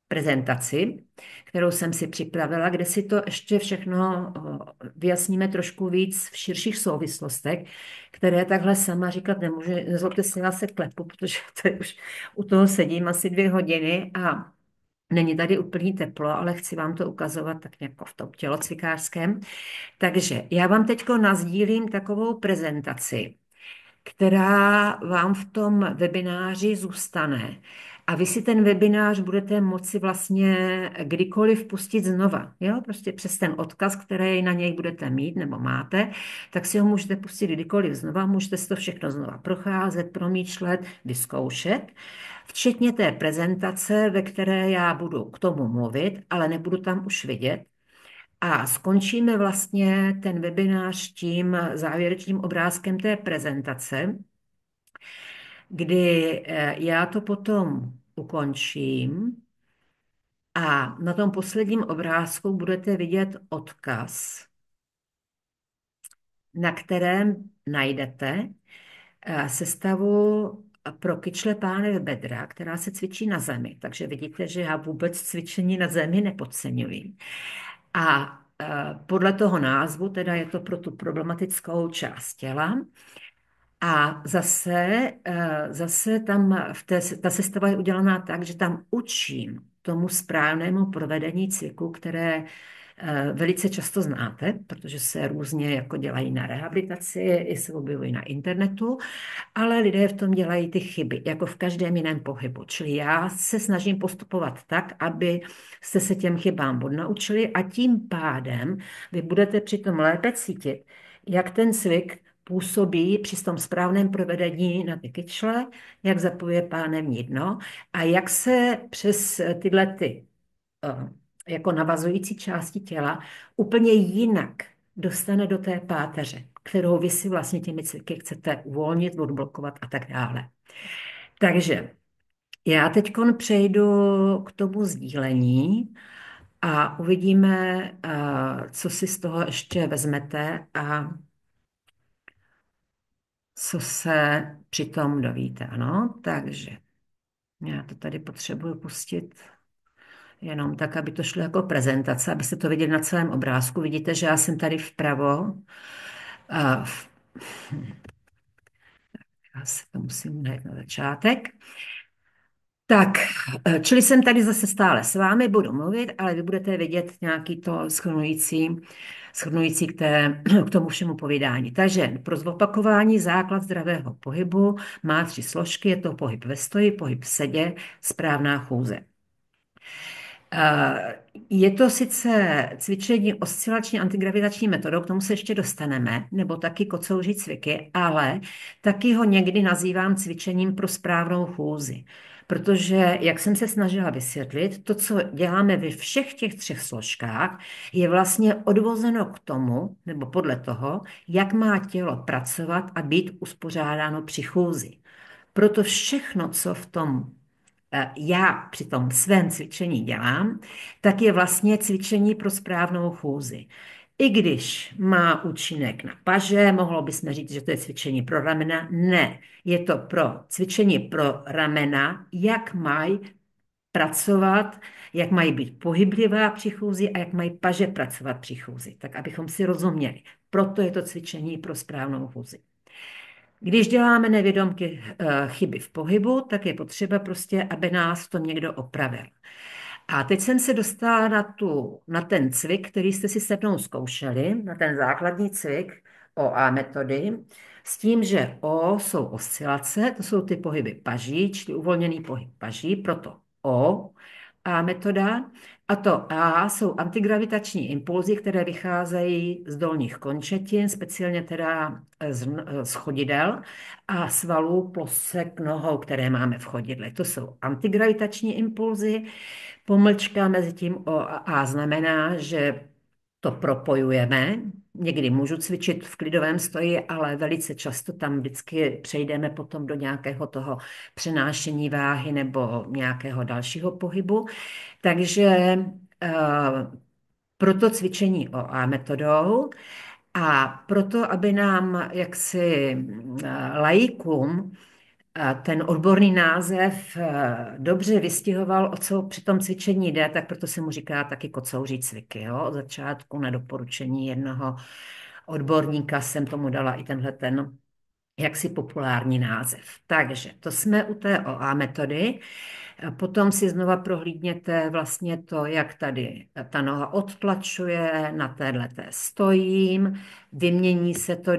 prezentaci, kterou jsem si připravila, kde si to ještě všechno vyjasníme trošku víc v širších souvislostech, které takhle sama říkat nemůžu. Nezlobte se, já se klepu, protože tady už u toho sedím asi 2 hodiny a není tady úplný teplo, ale chci vám to ukazovat tak jako v tom tělocvikářském. Takže já vám teď nasdílím takovou prezentaci, která vám v tom webináři zůstane. A vy si ten webinář budete moci vlastně kdykoliv pustit znova. Jo? Prostě přes ten odkaz, který na něj budete mít nebo máte, tak si ho můžete pustit kdykoliv znova. Můžete si to všechno znova procházet, promýšlet, vyzkoušet. Včetně té prezentace, ve které já budu k tomu mluvit, ale nebudu tam už vidět. A skončíme vlastně ten webinář tím závěrečným obrázkem té prezentace, kdy já to potom ukončím a na tom posledním obrázku budete vidět odkaz, na kterém najdete sestavu pro kyčle pánev bedra, která se cvičí na zemi. Takže vidíte, že já vůbec cvičení na zemi nepodceňuji. A podle toho názvu, teda je to pro tu problematickou část těla. A zase tam ta sestava je udělaná tak, že tam učím tomu správnému provedení cviku, které velice často znáte, protože se různě jako dělají na rehabilitaci, i se objevují na internetu, ale lidé v tom dělají ty chyby, jako v každém jiném pohybu. Čili já se snažím postupovat tak, aby jste se těm chybám odnaučili a tím pádem vy budete přitom lépe cítit, jak ten cvik působí při tom správném provedení na ty kyčle, jak zapojuje pánevní dno a jak se přes tyhle jako navazující části těla úplně jinak dostane do té páteře, kterou vy si vlastně těmi cviky chcete uvolnit, odblokovat a tak dále. Takže já teď přejdu k tomu sdílení a uvidíme, co si z toho ještě vezmete a co se přitom dovíte. Ano, takže já to tady potřebuji pustit jenom tak, aby to šlo jako prezentace, abyste to viděli na celém obrázku. Vidíte, že já jsem tady vpravo. A já se to musím najít na začátek. Tak, čili jsem tady zase stále s vámi, budu mluvit, ale vy budete vidět nějaký to shrnující k tomu všemu povídání. Takže pro zopakování základ zdravého pohybu má 3 složky, je to pohyb ve stoji, pohyb v sedě, správná chůze. Je to sice cvičení oscilační antigravitační metodou, k tomu se ještě dostaneme, nebo taky kocouří cviky, ale taky ho někdy nazývám cvičením pro správnou chůzi. Protože, jak jsem se snažila vysvětlit, to, co děláme ve všech těch 3 složkách, je vlastně odvozeno k tomu, nebo podle toho, jak má tělo pracovat a být uspořádáno při chůzi. Proto všechno, co v tom já při tom svém cvičení dělám, tak je vlastně cvičení pro správnou chůzi. I když má účinek na paže, mohlo bychom říct, že to je cvičení pro ramena. Ne, je to pro cvičení pro ramena, jak mají pracovat, jak mají být pohyblivá při chůzi a jak mají paže pracovat při chůzi. Tak abychom si rozuměli. Proto je to cvičení pro správnou chůzi. Když děláme nevědomky chyby v pohybu, tak je potřeba prostě, aby nás v tom někdo opravil. A teď jsem se dostala na ten cvik, který jste si se mnou zkoušeli, na ten základní cvik OA metody, s tím, že O jsou oscilace, to jsou ty pohyby paží, čili uvolněný pohyb paží, proto O a metoda. A to A jsou antigravitační impulzy, které vycházejí z dolních končetin, speciálně teda z chodidel a svalů plosek nohou, které máme v chodidle. To jsou antigravitační impulzy. Pomlčka mezi tím O a A znamená, že to propojujeme. Někdy můžu cvičit v klidovém stoji, ale velice často tam vždycky přejdeme potom do nějakého toho přenášení váhy nebo nějakého dalšího pohybu. Takže eh, proto cvičení OA metodou a proto, aby nám jaksi laikům ten odborný název dobře vystihoval, o co při tom cvičení jde, tak proto se mu říká taky kocouří cviky. Jo? Od začátku na doporučení jednoho odborníka jsem tomu dala i tenhle ten jaksi populární název. Takže to jsme u té OA metody. Potom si znova prohlídněte vlastně to, jak tady ta noha odtlačuje, na téhleté stojím, vymění se to,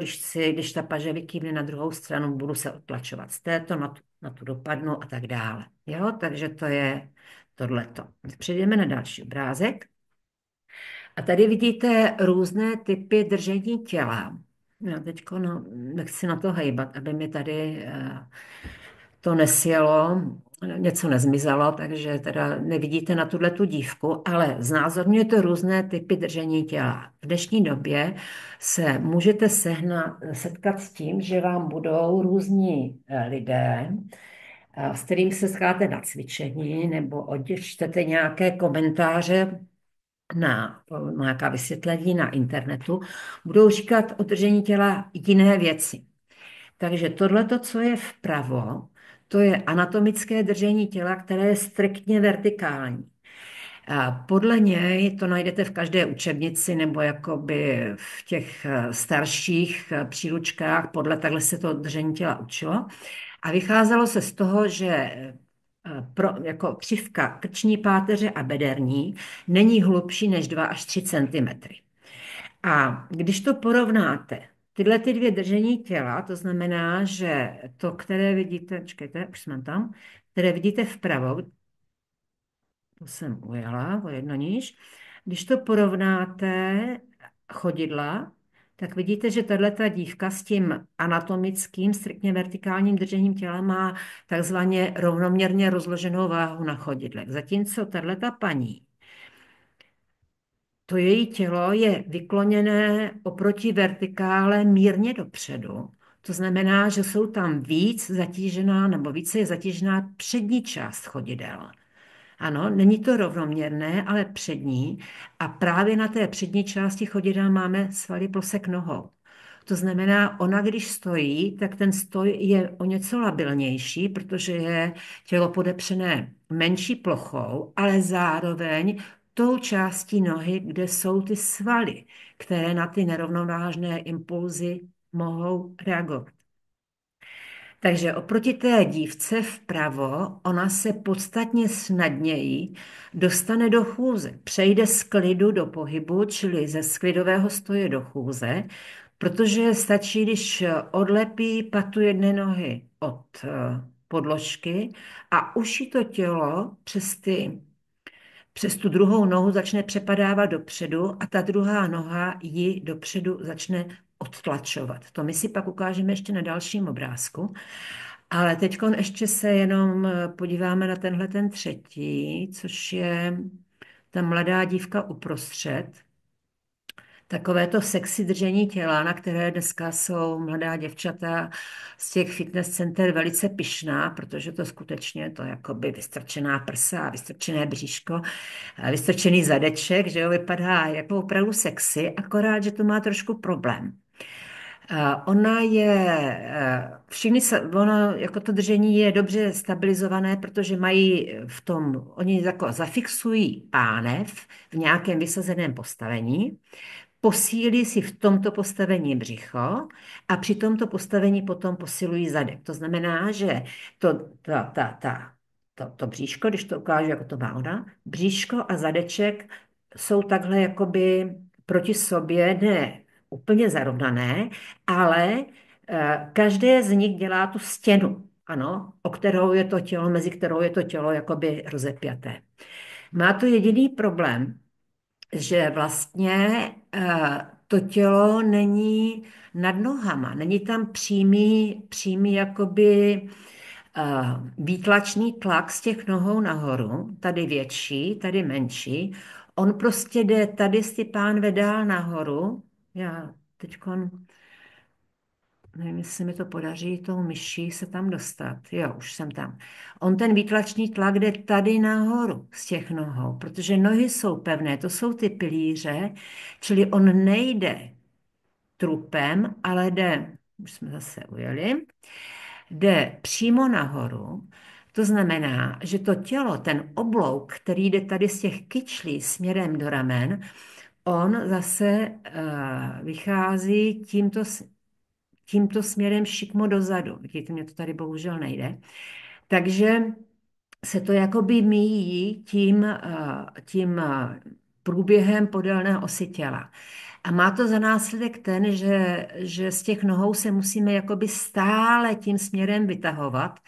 když ta paže vykývne na druhou stranu, budu se odtlačovat z této, na tu dopadnu a tak dále. Jo, takže to je tohleto. Přejdeme na další obrázek. A tady vidíte různé typy držení těla. Já teď nechci na to hejbat, aby mi tady to nesjelo, něco nezmizelo, takže teda nevidíte na tuhle tu dívku, ale znázorňujete různé typy držení těla. V dnešní době se můžete setkat s tím, že vám budou různí lidé, s kterým se setkáte na cvičení nebo odečtete nějaké komentáře na nějaká vysvětlení na internetu, budou říkat o držení těla jiné věci. Takže tohleto, co je vpravo, to je anatomické držení těla, které je striktně vertikální. A podle něj to najdete v každé učebnici nebo jakoby v těch starších příručkách, podle takhle se to držení těla učilo. A vycházelo se z toho, že jako křivka krční páteře a bederní není hlubší než 2 až 3 centimetry. A když to porovnáte, tyhle ty dvě držení těla, to znamená, že to, které vidíte, čekajte, už jsme tam, které vidíte vpravo, to jsem ujela o jedno níž, když to porovnáte chodidla, tak vidíte, že tato dívka s tím anatomickým, striktně vertikálním držením těla má takzvaně rovnoměrně rozloženou váhu na chodidlech. Zatímco tato paní, to její tělo je vykloněné oproti vertikále mírně dopředu. To znamená, že jsou tam víc zatížená nebo více je zatížená přední část chodidel. Ano, není to rovnoměrné, ale přední. A právě na té přední části chodidel máme svaly plosek nohou. To znamená, ona když stojí, tak ten stoj je o něco labilnější, protože je tělo podepřené menší plochou, ale zároveň tou částí nohy, kde jsou ty svaly, které na ty nerovnovážné impulzy mohou reagovat. Takže oproti té dívce vpravo, ona se podstatně snadněji dostane do chůze. Přejde z klidu do pohybu, čili ze sklidového stoje do chůze, protože stačí, když odlepí patu jedné nohy od podložky a už jí to tělo přes tu druhou nohu začne přepadávat dopředu a ta druhá noha ji dopředu začne odtlačovat. To my si pak ukážeme ještě na dalším obrázku. Ale teď ještě se jenom podíváme na tenhle ten třetí, což je ta mladá dívka uprostřed. Takové to sexy držení těla, na které dneska jsou mladá děvčata z těch fitness center velice pyšná, protože to skutečně to jakoby vystrčená prsa, vystrčené bříško, vystrčený zadeček, že jo, vypadá jako opravdu sexy, akorát, že to má trošku problém. Ona ono jako to držení je dobře stabilizované, protože mají oni jako zafixují pánev v nějakém vysazeném postavení, posílí si v tomto postavení břicho a při tomto postavení potom posilují zadek. To znamená, že to bříško, když to ukážu, jako to má ona, bříško a zadeček jsou takhle jakoby proti sobě, ne úplně zarovnané, ale každé z nich dělá tu stěnu, ano, mezi kterou je to tělo jakoby rozepjaté. Má to jediný problém, že vlastně to tělo není nad nohama, není tam přímý jakoby výtlačný tlak z těch nohou nahoru, tady větší, tady menší. On prostě jde, tady si pán vedál nahoru. Já teď nevím, jestli se mi to podaří tou myší se tam dostat. Jo, už jsem tam. On ten výtlačný tlak jde tady nahoru z těch nohou, protože nohy jsou pevné, to jsou ty pilíře, čili on nejde trupem, ale jde, už jsme zase ujeli, jde přímo nahoru. To znamená, že to tělo, ten oblouk, který jde tady z těch kyčlí směrem do ramen, on zase vychází tímto směrem šikmo dozadu. Vidíte, mě to tady bohužel nejde. Takže se to jakoby míjí tím průběhem podélné osy těla. A má to za následek ten, že z těch nohou se musíme jakoby stále tím směrem vytahovat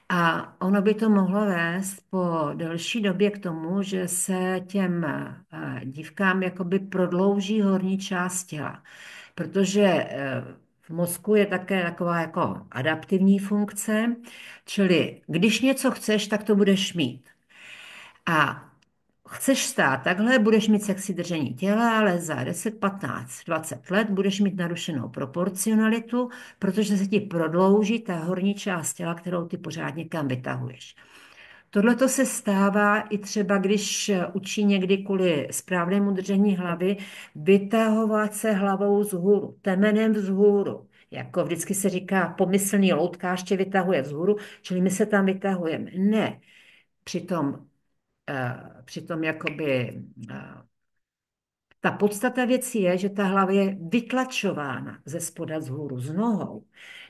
a ono by to mohlo vést po delší době k tomu, že se těm dívkám jakoby prodlouží horní část těla. Protože v mozku je také taková jako adaptivní funkce, čili když něco chceš, tak to budeš mít. A chceš stát takhle, budeš mít sexy držení těla, ale za 10, 15, 20 let budeš mít narušenou proporcionalitu, protože se ti prodlouží ta horní část těla, kterou ty pořád někam vytahuješ. Tohle to se stává i třeba, když učí někdy kvůli správnému držení hlavy vytahovat se hlavou vzhůru, temenem vzhůru. Jako vždycky se říká, pomyslný loutkář tě vytahuje vzhůru, čili my se tam vytahujeme. Ne, přitom, přitom jakoby ta podstata věci je, že ta hlava je vytlačována ze spoda vzhůru, z nohou.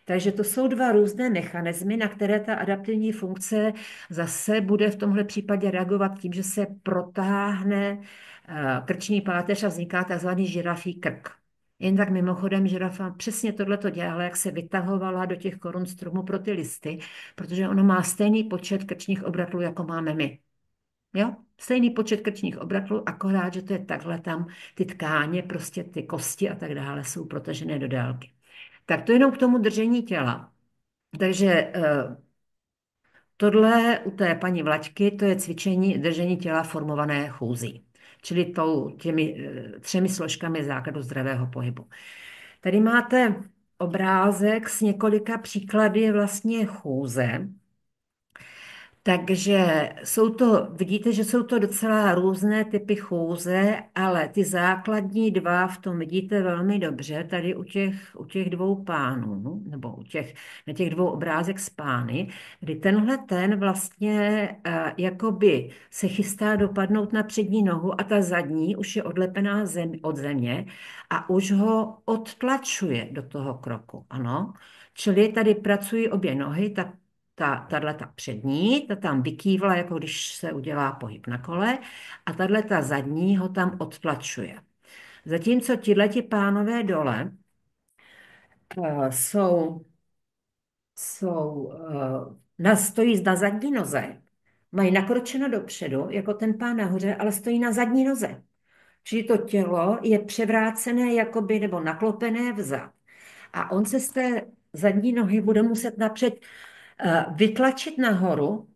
Takže to jsou dva různé mechanismy, na které ta adaptivní funkce zase bude v tomhle případě reagovat tím, že se protáhne krční páteř a vzniká takzvaný žirafí krk. Jen tak mimochodem žirafa přesně tohle to dělala, jak se vytahovala do těch korun stromu pro ty listy, protože ono má stejný počet krčních obratlů, jako máme my. Jo? Stejný počet krčních obratlů, akorát, že to je takhle tam ty tkáně, prostě ty kosti a tak dále jsou protažené do délky. Tak to jenom k tomu držení těla. Takže tohle u té paní Vlaďky, to je cvičení držení těla formované chůzí, čili těmi třemi složkami základu zdravého pohybu. Tady máte obrázek s několika příklady vlastně chůze. Takže vidíte, že jsou to docela různé typy chůze, ale ty základní dva v tom vidíte velmi dobře tady u těch dvou pánů, nebo na těch dvou obrázek s pány, kdy ten vlastně jakoby se chystá dopadnout na přední nohu a ta zadní už je odlepená od země a už ho odtlačuje do toho kroku, ano. Čili tady pracují obě nohy, tato přední, ta tam vykývla, jako když se udělá pohyb na kole, a tato zadní ho tam odtlačuje. Zatímco tihleti pánové dole stojí na zadní noze, mají nakročeno dopředu, jako ten pán nahoře, ale stojí na zadní noze. Čili to tělo je převrácené jakoby, nebo naklopené vzad. A on se z té zadní nohy bude muset napřed vytlačit nahoru,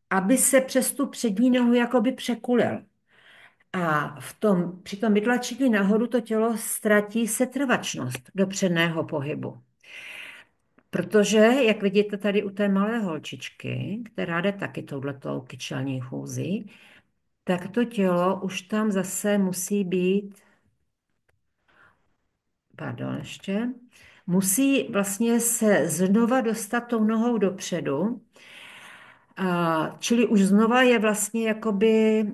aby se přes tu přední nohu jakoby překulil. A při tom vytlačení nahoru to tělo ztratí setrvačnost do předného pohybu. Protože, jak vidíte tady u té malé holčičky, která jde taky touhletou kyčelní chůzi, tak to tělo už tam zase musí být, pardon ještě, musí vlastně se znova dostat tou nohou dopředu, čili už znova je vlastně jakoby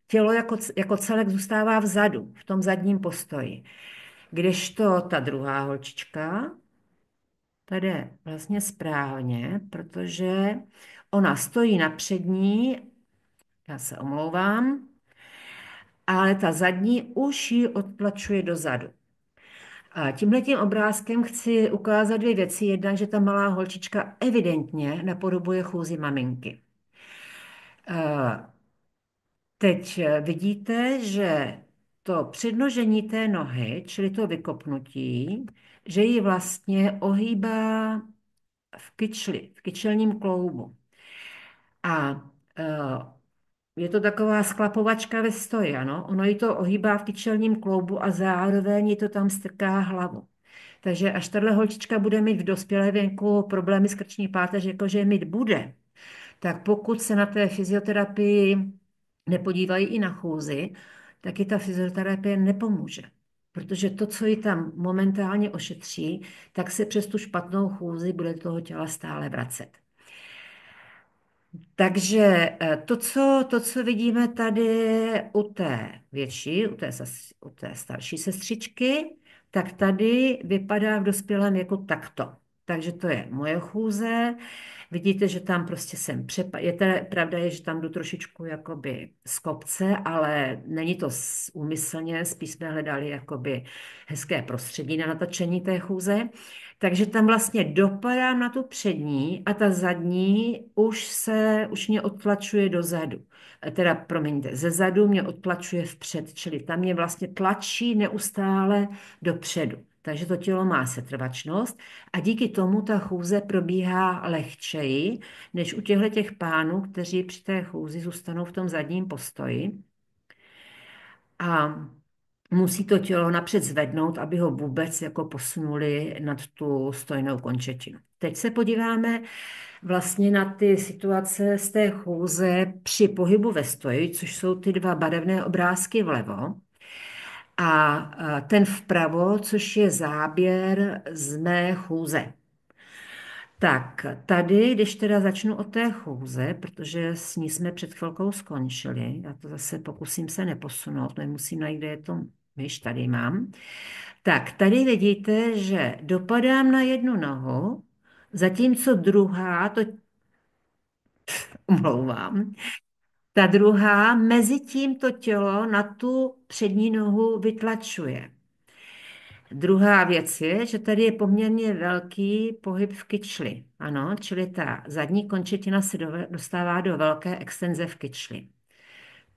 tělo jako celek zůstává vzadu, v tom zadním postoji. Kdežto ta druhá holčička, tady je vlastně správně, protože ona stojí na přední, já se omlouvám, ale ta zadní už ji odtlačuje dozadu. A tímhletím obrázkem chci ukázat dvě věci. Jedna, že ta malá holčička evidentně napodobuje chůzi maminky. Teď vidíte, že to přednožení té nohy, čili to vykopnutí, že ji vlastně ohýbá v kyčli, v kyčelním kloubu. A je to taková sklapovačka ve stoji, ano? Ono ji to ohýbá v kyčelním kloubu a zároveň ji to tam strká hlavu. Takže až tahle holčička bude mít v dospělém věku problémy s krční páteří, jakože mít bude, tak pokud se na té fyzioterapii nepodívají i na chůzi, tak i ta fyzioterapie nepomůže. Protože to, co ji tam momentálně ošetří, tak se přes tu špatnou chůzi bude do toho těla stále vracet. Takže to, co vidíme tady u té větší, u té starší sestřičky, tak tady vypadá v dospělém jako takto. Takže to je moje chůze. Vidíte, že tam prostě jsem pravda je, že tam jdu trošičku jakoby z kopce, ale není to úmyslně, spíš jsme hledali jakoby hezké prostředí na natačení té chůze. Takže tam vlastně dopadám na tu přední a ta zadní už mě odtlačuje dozadu. Teda, promiňte, ze zadu mě odtlačuje vpřed, čili tam mě vlastně tlačí neustále dopředu. Takže to tělo má setrvačnost a díky tomu ta chůze probíhá lehčeji, než u těch pánů, kteří při té chůzi zůstanou v tom zadním postoji. A musí to tělo napřed zvednout, aby ho vůbec jako posunuli nad tu stojnou končetinu. Teď se podíváme vlastně na ty situace z té chůze při pohybu ve stoji, což jsou ty dva barevné obrázky vlevo. A ten vpravo, což je záběr z mé chůze. Tak, tady, když teda začnu od té chůze, protože s ní jsme před chvilkou skončili, já to zase pokusím se neposunout, nemusím najít, kde je to myš, tady mám. Tak, tady vidíte, že dopadám na jednu nohu, zatímco druhá, to omlouvám, ta druhá mezi tím to tělo na tu přední nohu vytlačuje. Druhá věc je, že tady je poměrně velký pohyb v kyčli. Ano, čili ta zadní končetina se dostává do velké extenze v kyčli.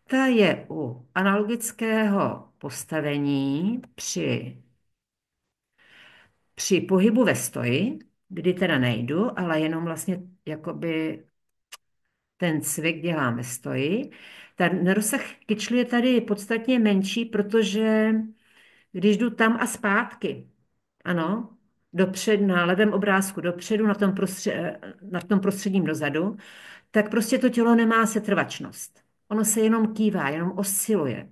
Ta je u analogického postavení při pohybu ve stoji, kdy teda nejdu, ale jenom vlastně jakoby ten cvik dělám ve stoji. Ten rozsah kyčli je tady podstatně menší, protože když jdu tam a zpátky, ano, na levém obrázku dopředu, na tom prostředním dozadu, tak prostě to tělo nemá setrvačnost. Ono se jenom kývá, jenom osciluje.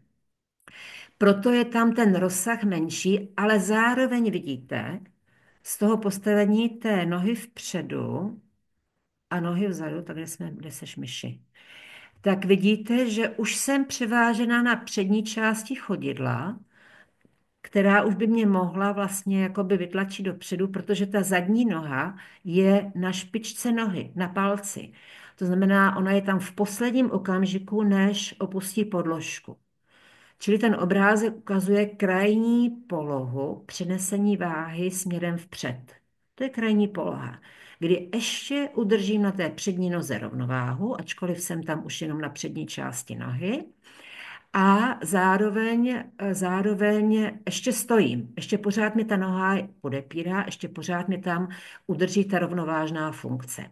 Proto je tam ten rozsah menší, ale zároveň vidíte z toho postavení té nohy vpředu a nohy vzadu, tak kde seš myši, tak vidíte, že už jsem převážená na přední části chodidla, která už by mě mohla vlastně jakoby vytlačit dopředu, protože ta zadní noha je na špičce nohy, na palci. To znamená, ona je tam v posledním okamžiku, než opustí podložku. Čili ten obrázek ukazuje krajní polohu přenesení váhy směrem vpřed. To je krajní poloha, kdy ještě udržím na té přední noze rovnováhu, ačkoliv jsem tam už jenom na přední části nohy, a zároveň ještě stojím. Ještě pořád mi ta noha podepírá, ještě pořád mi tam udrží ta rovnovážná funkce.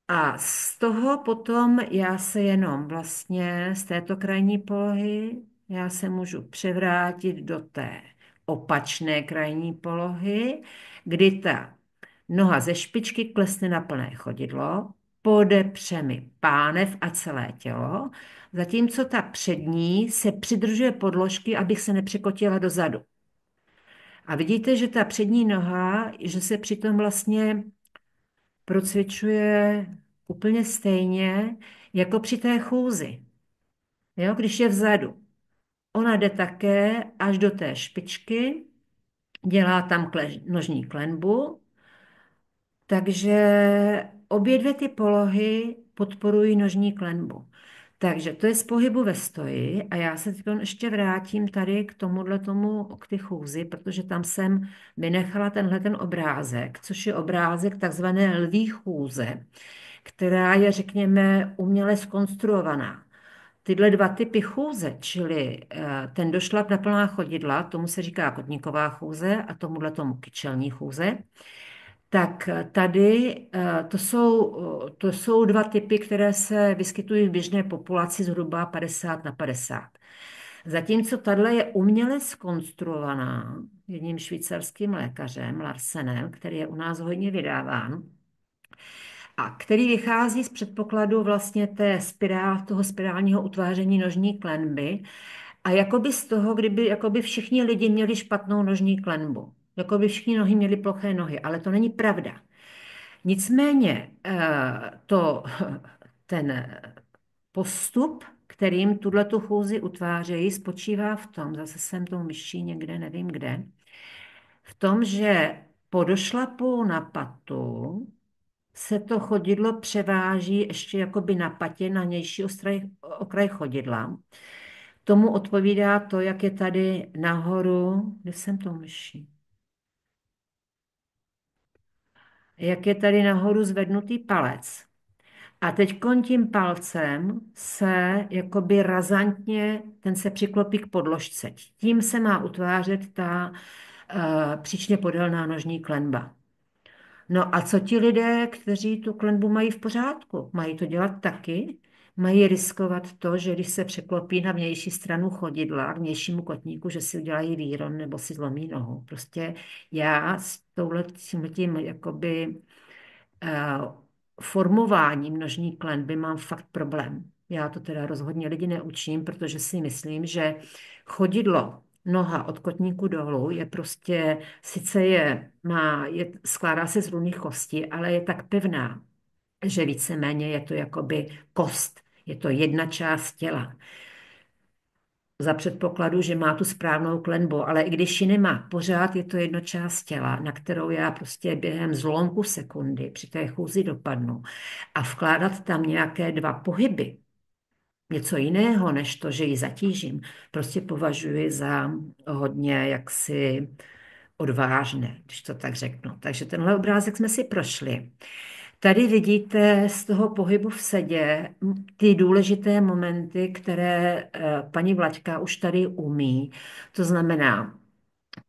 A z toho potom já se jenom vlastně z této krajní polohy, já se můžu převrátit do té opačné krajní polohy, kdy ta noha ze špičky klesne na plné chodidlo, podepře mi pánev a celé tělo, zatímco ta přední se přidržuje podložky, abych se nepřekotila dozadu. A vidíte, že ta přední noha, že se přitom vlastně procvičuje úplně stejně jako při té chůzi, jo, když je vzadu. Ona jde také až do té špičky, dělá tam nožní klenbu, takže obě dvě ty polohy podporují nožní klenbu. Takže to je z pohybu ve stoji a já se teď ještě vrátím tady k ty chůzi, protože tam jsem vynechala ten obrázek, což je obrázek takzvané lví chůze, která je, řekněme, uměle zkonstruovaná. Tyhle dva typy chůze, čili ten došlap na plná chodidla, tomu se říká kotníková chůze a tomuhle tomu kyčelní chůze, tak tady to jsou dva typy, které se vyskytují v běžné populaci zhruba 50 na 50. Zatímco tahle je uměle zkonstruovaná jedním švýcarským lékařem, Larsenem, který je u nás hodně vydáván, a který vychází z předpokladu vlastně toho spirálního utváření nožní klenby a jakoby z toho, kdyby jakoby všichni lidi měli špatnou nožní klenbu. Jakoby všichni nohy měli ploché nohy, ale to není pravda. Nicméně ten postup, kterým tuto chůzi utvářejí, spočívá v tom, zase jsem tou myší někde, nevím kde, v tom, že po došlapu na patu se to chodidlo převáží ještě jakoby na patě, na nější okraj chodidla. Tomu odpovídá to, jak je tady nahoru, kde jsem to myší, jak je tady nahoru zvednutý palec. A teď tím palcem se jakoby razantně, ten se přiklopí k podložce. Tím se má utvářet ta příčně podélná nožní klenba. No a co ti lidé, kteří tu klenbu mají v pořádku? Mají to dělat taky? Mají riskovat to, že když se překlopí na vnější stranu chodidla, k vnějšímu kotníku, že si udělají výron nebo si zlomí nohu. Prostě já s tím jakoby eh, formováním nožní klenby mám fakt problém. Já to teda rozhodně lidi neučím, protože si myslím, že chodidlo, noha od kotníku dolů je prostě, sice skládá se z různých kostí, ale je tak pevná, že víceméně je to jakoby kost. Je to jedna část těla. Za předpokladu, že má tu správnou klenbu, ale i když ji nemá, pořád je to jedna část těla, na kterou já prostě během zlomku sekundy při té chůzi dopadnu a vkládat tam nějaké dva pohyby, něco jiného, než to, že ji zatížím, prostě považuji za hodně jaksi odvážné, když to tak řeknu. Takže tenhle obrázek jsme si prošli. Tady vidíte z toho pohybu v sedě ty důležité momenty, které paní Vlaďka už tady umí. To znamená,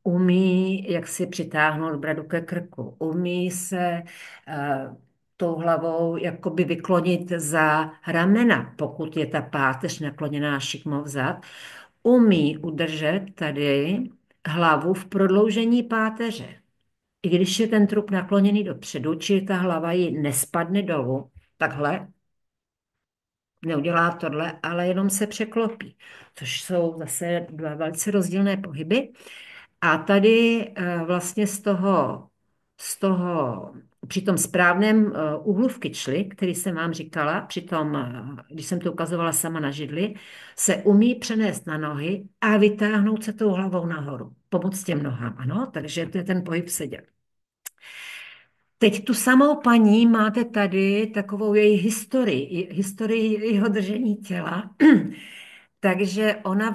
umí, jak si přitáhnout bradu ke krku, umí se tou hlavou jakoby vyklonit za ramena, pokud je ta páteř nakloněná šikmo vzad, umí udržet tady hlavu v prodloužení páteře. I když je ten trup nakloněný dopředu, čili ta hlava ji nespadne dolů, takhle, neudělá tohle, ale jenom se překlopí, což jsou zase dva velice rozdílné pohyby. A tady vlastně při tom správném úhlu v kyčli, který jsem vám říkala, když jsem to ukazovala sama na židli, se umí přenést na nohy a vytáhnout se tou hlavou nahoru. Pomoct těm nohám, ano, takže to je ten pohyb v sedě. Teď tu samou paní máte tady takovou její historii jejího držení těla. Takže ona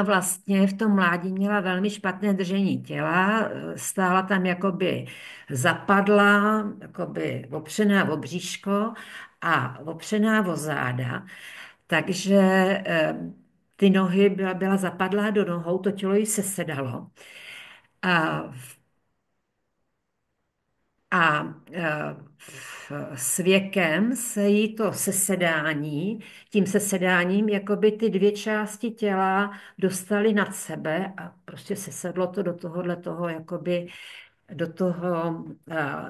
vlastně v tom mládí měla velmi špatné držení těla, stála tam jakoby zapadla, jakoby opřená o bříško a opřená o záda, takže ty nohy byla zapadlá do nohou, to tělo jí sesedalo. A A s věkem se jí to sesedání, tím sesedáním, jakoby ty dvě části těla dostaly nad sebe a prostě sesedlo to do tohohle toho, jakoby do toho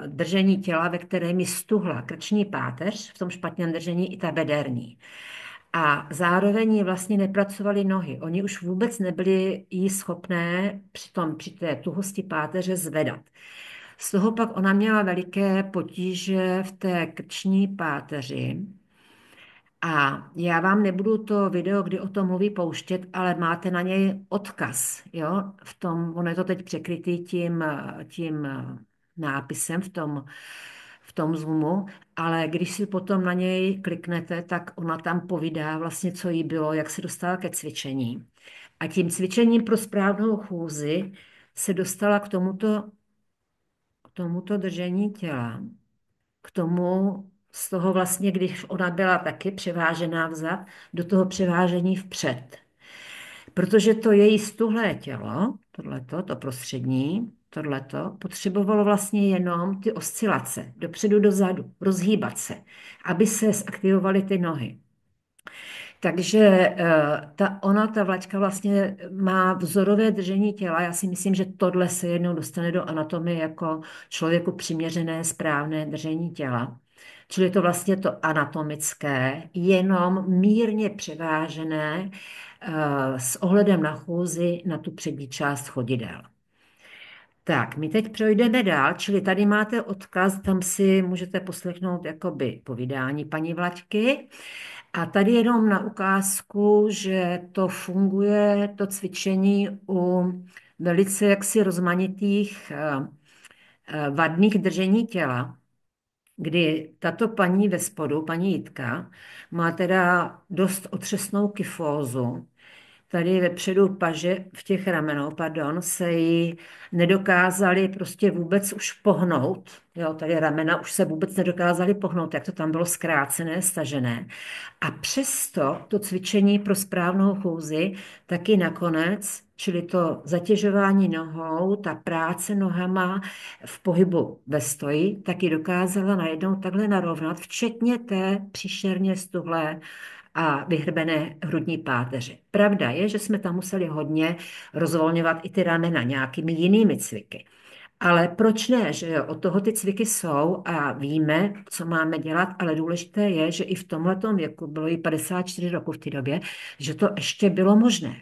držení těla, ve kterém mi stuhla krční páteř, v tom špatném držení i ta bederní. A zároveň jí vlastně nepracovaly nohy. Oni už vůbec nebyli jí schopné při té tuhosti páteře zvedat. Z toho pak ona měla veliké potíže v té krční páteři. A já vám nebudu to video, kdy o tom mluví, pouštět, ale máte na něj odkaz. Jo? Ono je to teď překrytý tím nápisem v tom Zoomu, ale když si potom na něj kliknete, tak ona tam povídá vlastně, co jí bylo, jak se dostala ke cvičení. A tím cvičením pro správnou chůzi se dostala k tomuto držení těla. k tomu, z toho vlastně, když ona byla taky převážená vzad, do toho převážení vpřed. Protože to její stuhlé tělo, tohleto, to prostřední, tohleto, potřebovalo vlastně jenom ty oscilace, dopředu, dozadu, rozhýbat se, aby se zaktivovaly ty nohy. Takže ta vlačka vlastně má vzorové držení těla. Já si myslím, že tohle se jednou dostane do anatomie jako člověku přiměřené, správné držení těla. Čili to vlastně to anatomické, jenom mírně převážené s ohledem na chůzi na tu přední část chodidel. Tak, my teď projdeme dál, čili tady máte odkaz, tam si můžete poslechnout jakoby povídání paní Vlaďky. A tady jenom na ukázku, že to funguje, to cvičení u velice jaksi rozmanitých vadných držení těla, kdy tato paní ve spodu, paní Jitka, má teda dost otřesnou kyfózu. Tady vepředu paže, v těch ramenou, pardon, se jí nedokázali prostě vůbec už pohnout. Jo, tady ramena už se vůbec nedokázali pohnout, jak to tam bylo zkrácené, stažené. A přesto to cvičení pro správnou chůzi taky nakonec, čili to zatěžování nohou, ta práce nohama v pohybu ve stoji, taky dokázala najednou takhle narovnat, včetně té příšerně stuhlé a vyhrbené hrudní páteře. Pravda je, že jsme tam museli hodně rozvolňovat i ty ramena nějakými jinými cviky. Ale proč ne, že jo, od toho ty cviky jsou a víme, co máme dělat, ale důležité je, že i v tomhletom věku, bylo jí 54 roku v té době, že to ještě bylo možné.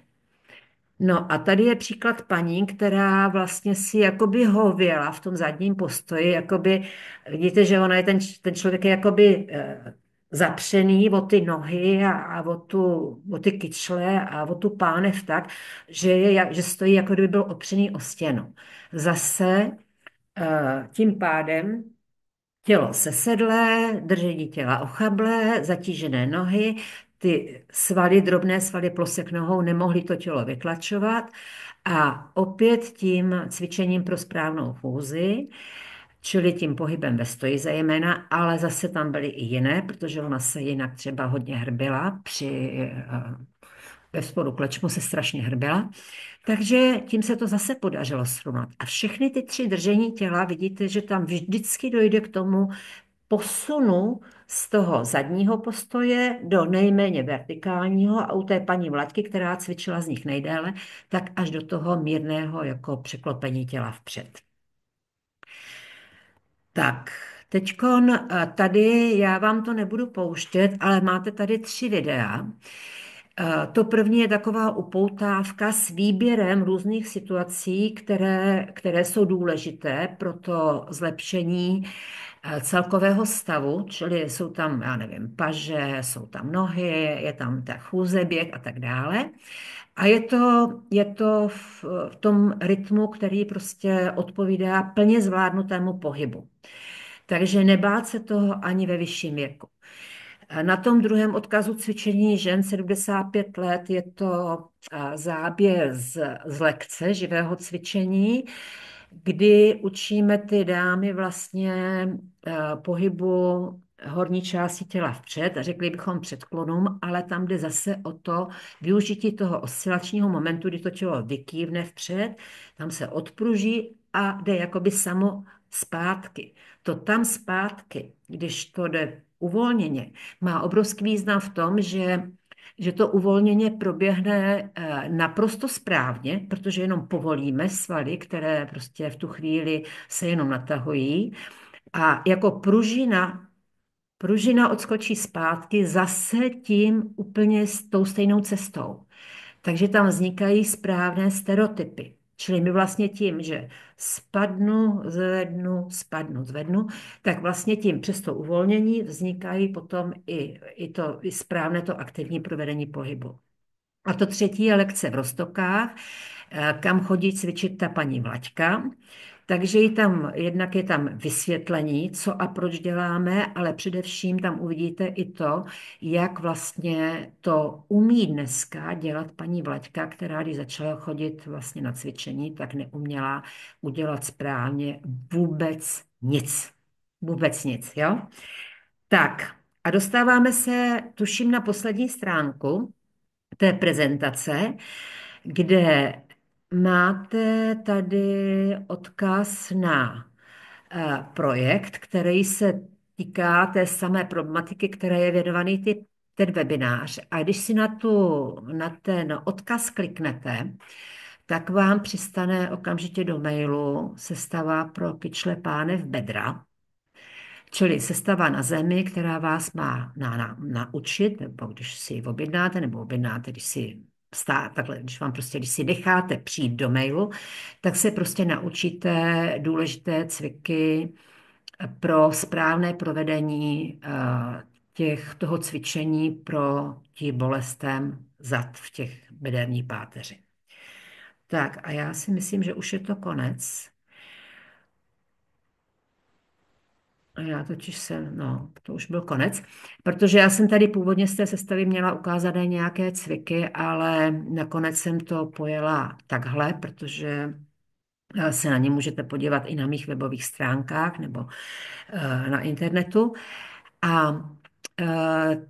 No a tady je příklad paní, která vlastně si jakoby hověla v tom zadním postoji, jakoby, vidíte, že ona je ten člověk je jakoby zapřený o ty nohy a o ty kyčle a o tu pánev tak, že stojí, jako kdyby byl opřený o stěnu. Zase tím pádem tělo sesedlé, držení těla ochablé, zatížené nohy, ty svaly, drobné svaly plosek nohou nemohly to tělo vytlačovat a opět tím cvičením pro správnou chůzi, čili tím pohybem ve stoji zejména, ale zase tam byly i jiné, protože ona se jinak třeba hodně hrbila ve spodu klečmu se strašně hrbila. Takže tím se to zase podařilo srovnat. A všechny ty tři držení těla, vidíte, že tam vždycky dojde k tomu posunu z toho zadního postoje do nejméně vertikálního a u té paní Vlaďky, která cvičila z nich nejdéle, tak až do toho mírného jako překlopení těla vpřed. Tak, teďkon tady já vám to nebudu pouštět, ale máte tady 3 videa. To první je taková upoutávka s výběrem různých situací, které jsou důležité pro to zlepšení celkového stavu, čili jsou tam, já nevím, paže, jsou tam nohy, je tam ta chůze, běh a tak dále. A je to v tom rytmu, který prostě odpovídá plně zvládnutému pohybu. Takže nebát se toho ani ve vyšším věku. Na tom druhém odkazu cvičení žen 75 let je to záběr z lekce živého cvičení, kdy učíme ty dámy vlastně pohybu horní části těla vpřed, a řekli bychom předklonům, ale tam jde zase o to využití toho oscilačního momentu, kdy to tělo vykývne vpřed, tam se odpruží a jde jakoby samo zpátky. To tam zpátky, když to jde uvolněně, má obrovský význam v tom, že to uvolněně proběhne naprosto správně, protože jenom povolíme svaly, které prostě v tu chvíli se jenom natahují. A jako pružina odskočí zpátky zase tím úplně s tou stejnou cestou. Takže tam vznikají správné stereotypy. Čili my vlastně tím, že spadnu, zvednu, tak vlastně tím přes to uvolnění vznikají potom i správné to aktivní provedení pohybu. A to třetí je lekce v Roztokách, kam chodí cvičit ta paní Vlaďka. Takže jednak je tam vysvětlení, co a proč děláme, ale především tam uvidíte i to, jak vlastně to umí dneska dělat paní Vlaďka, která když začala chodit vlastně na cvičení, tak neuměla udělat správně vůbec nic. Vůbec nic, jo? Tak a dostáváme se, tuším, na poslední stránku té prezentace, kde máte tady odkaz na projekt, který se týká té samé problematiky, které je věnovaný ten webinář. A když si na ten odkaz kliknete, tak vám přistane okamžitě do mailu sestava pro kyčle pánev bedra, čili sestava na zemi, která vás má naučit, nebo když si ji objednáte, nebo objednáte, když si takhle, když vám prostě, když si necháte přijít do mailu, tak se prostě naučíte důležité cviky pro správné provedení toho cvičení proti bolestem zad v těch bederní páteři. Tak a já si myslím, že už je to konec. A já totiž jsem, no, to už byl konec, protože já jsem tady původně z té sestavy měla ukázat i nějaké cviky, ale nakonec jsem to pojela takhle, protože se na ně můžete podívat i na mých webových stránkách nebo na internetu. A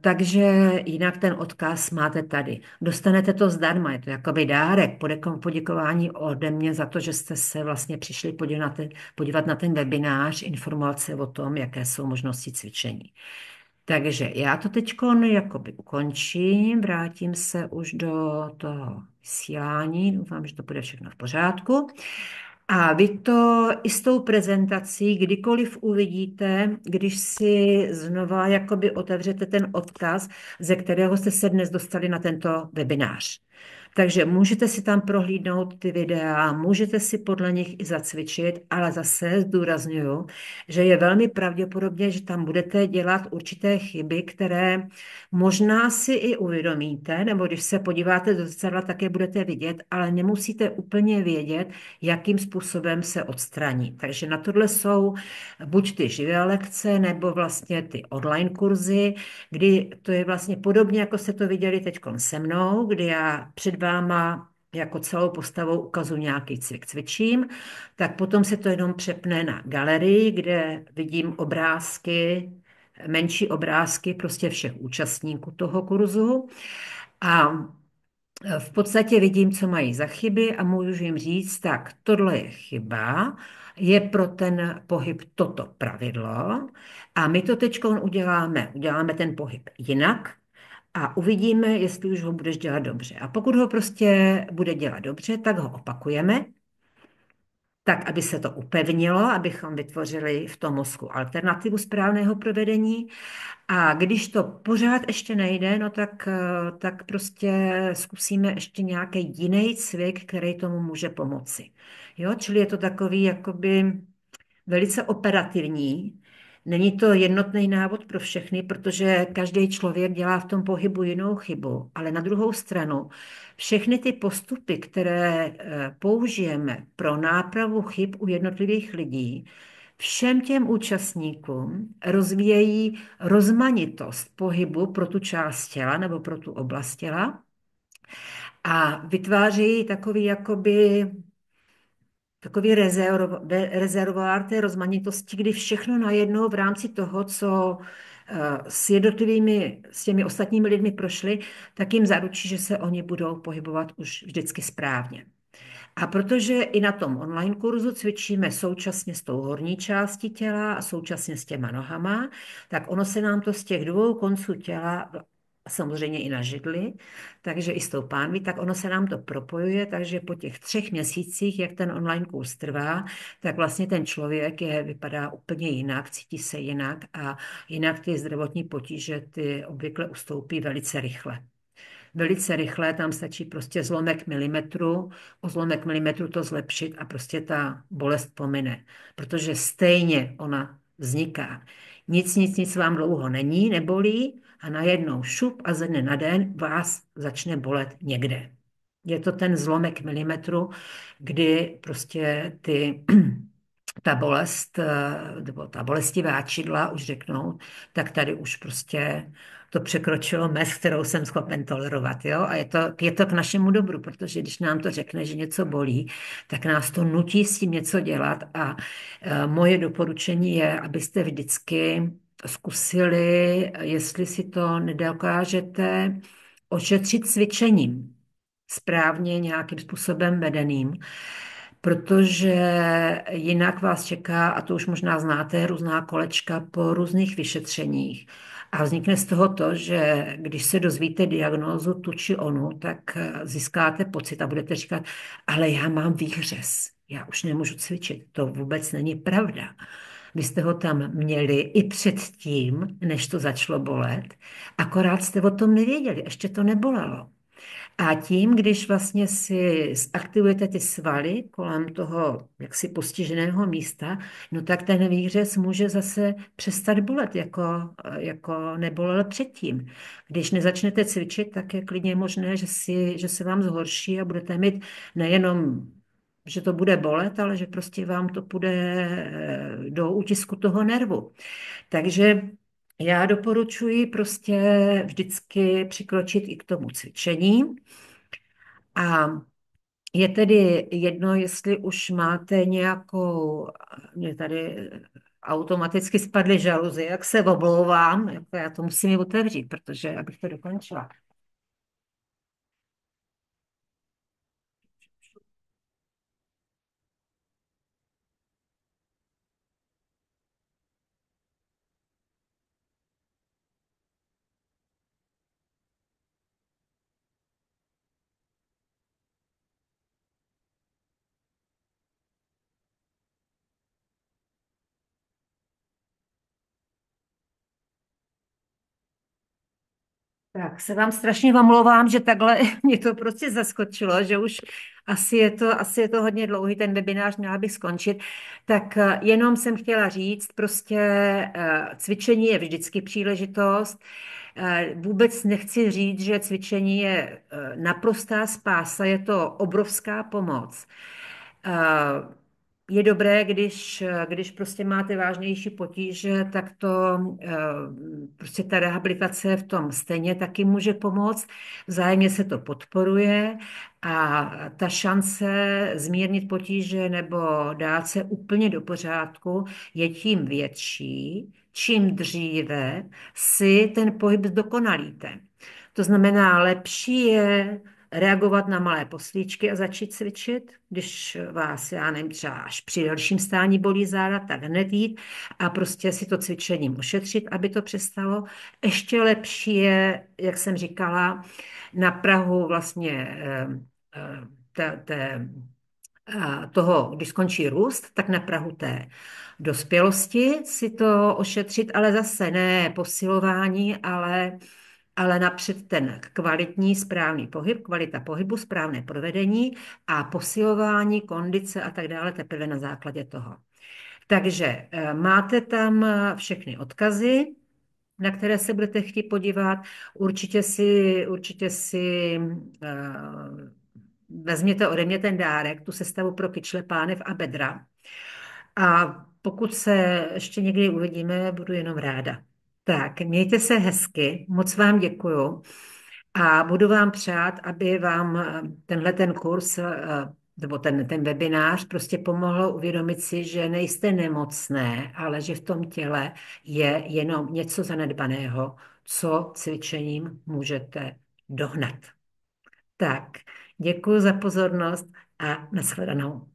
takže jinak ten odkaz máte tady. Dostanete to zdarma, je to jakoby dárek, poděkování ode mě za to, že jste se vlastně přišli podívat na ten webinář, informovat se o tom, jaké jsou možnosti cvičení. Takže já to teď jakoby ukončím, vrátím se už do toho vysílání, doufám, že to bude všechno v pořádku. A vy to i s tou prezentací kdykoliv uvidíte, když si znova jakoby otevřete ten odkaz, ze kterého jste se dnes dostali na tento webinář. Takže můžete si tam prohlídnout ty videa, můžete si podle nich i zacvičit, ale zase zdůrazňuju, že je velmi pravděpodobně, že tam budete dělat určité chyby, které možná si i uvědomíte, nebo když se podíváte do zrcadla, tak je budete vidět, ale nemusíte úplně vědět, jakým způsobem se odstraní. Takže na tohle jsou buď ty živé lekce, nebo vlastně ty online kurzy, kdy to je vlastně podobně, jako jste to viděli teď se mnou, kdy já před váma jako celou postavou ukazuji nějaký cvik, cvičím, tak potom se to jenom přepne na galerii, kde vidím obrázky, menší obrázky prostě všech účastníků toho kurzu a v podstatě vidím, co mají za chyby a můžu jim říct, tak tohle je chyba, je pro ten pohyb toto pravidlo a my to teď uděláme ten pohyb jinak a uvidíme, jestli už ho budeš dělat dobře. A pokud ho prostě bude dělat dobře, tak ho opakujeme, tak aby se to upevnilo, abychom vytvořili v tom mozku alternativu správného provedení. A když to pořád ještě nejde, no tak prostě zkusíme ještě nějaký jiný cvik, který tomu může pomoci. Jo, čili je to takový jakoby velice operativní. Není to jednotný návod pro všechny, protože každý člověk dělá v tom pohybu jinou chybu, ale na druhou stranu všechny ty postupy, které použijeme pro nápravu chyb u jednotlivých lidí, všem těm účastníkům rozvíjejí rozmanitost pohybu pro tu část těla nebo pro tu oblast těla a vytvářejí takový rezervoár té rozmanitosti, kdy všechno najednou v rámci toho, co s těmi ostatními lidmi prošli, tak jim zaručí, že se oni budou pohybovat už vždycky správně. A protože i na tom online kurzu cvičíme současně s tou horní částí těla a současně s těma nohama, tak ono se nám to z těch dvou konců těla, samozřejmě i na židli, takže i s tou pánví, tak ono se nám to propojuje, takže po těch 3 měsících, jak ten online kurz trvá, tak vlastně ten člověk vypadá úplně jinak, cítí se jinak a jinak ty zdravotní potíže ty obvykle ustoupí velice rychle. Velice rychle, tam stačí prostě zlomek milimetru, o zlomek milimetru to zlepšit a prostě ta bolest pomine, protože stejně ona vzniká. Nic vám dlouho není, nebolí a najednou šup a ze dne na den vás začne bolet někde. Je to ten zlomek milimetru, kdy prostě ty ta bolest, nebo ta bolestivá čidla už řeknou, tak tady už prostě to překročilo mez, kterou jsem schopen tolerovat, jo? A je to k našemu dobru, protože když nám to řekne, že něco bolí, tak nás to nutí s tím něco dělat a moje doporučení je, abyste vždycky zkusili, jestli si to nedokážete ošetřit cvičením, správně nějakým způsobem vedeným, protože jinak vás čeká, a to už možná znáte, různá kolečka po různých vyšetřeních. A vznikne z toho to, že když se dozvíte diagnózu tu či onu, tak získáte pocit a budete říkat, ale já mám výhřez, já už nemůžu cvičit. To vůbec není pravda. Vy jste ho tam měli i předtím, než to začalo bolet, akorát jste o tom nevěděli, ještě to nebolelo. A tím, když vlastně si zaktivujete ty svaly kolem toho jaksi postiženého místa, no tak ten výřez může zase přestat bolet, jako nebolel předtím. Když nezačnete cvičit, tak je klidně možné, že se vám zhorší a budete mít nejenom, že to bude bolet, ale že prostě vám to půjde do útisku toho nervu. Takže já doporučuji prostě vždycky přikročit i k tomu cvičení. A je tedy jedno, jestli už máte nějakou, mě tady automaticky spadly žaluzy, jak se oblouvám, jako já to musím ji otevřít, protože abych to dokončila. Tak se vám strašně omlouvám, že takhle mě to prostě zaskočilo, že už asi je to hodně dlouhý, ten webinář měla bych skončit. Tak jenom jsem chtěla říct, prostě cvičení je vždycky příležitost. Vůbec nechci říct, že cvičení je naprostá spása, je to obrovská pomoc. Je dobré, když prostě máte vážnější potíže, tak to prostě ta rehabilitace v tom stejně taky může pomoct. Vzájemně se to podporuje a ta šance zmírnit potíže nebo dát se úplně do pořádku je tím větší, čím dříve si ten pohyb zdokonalíte. To znamená, lepší je reagovat na malé poslíčky a začít cvičit. Když vás, já nevím, třeba až při dalším stání bolí záda, tak hned jít a prostě si to cvičením ošetřit, aby to přestalo. Ještě lepší je, jak jsem říkala, na Prahu vlastně toho, když skončí růst, tak na prahu té dospělosti si to ošetřit, ale zase ne posilování, ale napřed ten kvalitní správný pohyb, kvalita pohybu, správné provedení a posilování, kondice a tak dále teprve na základě toho. Takže máte tam všechny odkazy, na které se budete chtít podívat. Určitě si vezměte ode mě ten dárek, tu sestavu pro kyčle, pánev a bedra. A pokud se ještě někdy uvidíme, budu jenom ráda. Tak, mějte se hezky, moc vám děkuju a budu vám přát, aby vám tenhle ten kurz nebo ten webinář prostě pomohl uvědomit si, že nejste nemocné, ale že v tom těle je jenom něco zanedbaného, co cvičením můžete dohnat. Tak, děkuji za pozornost a nashledanou.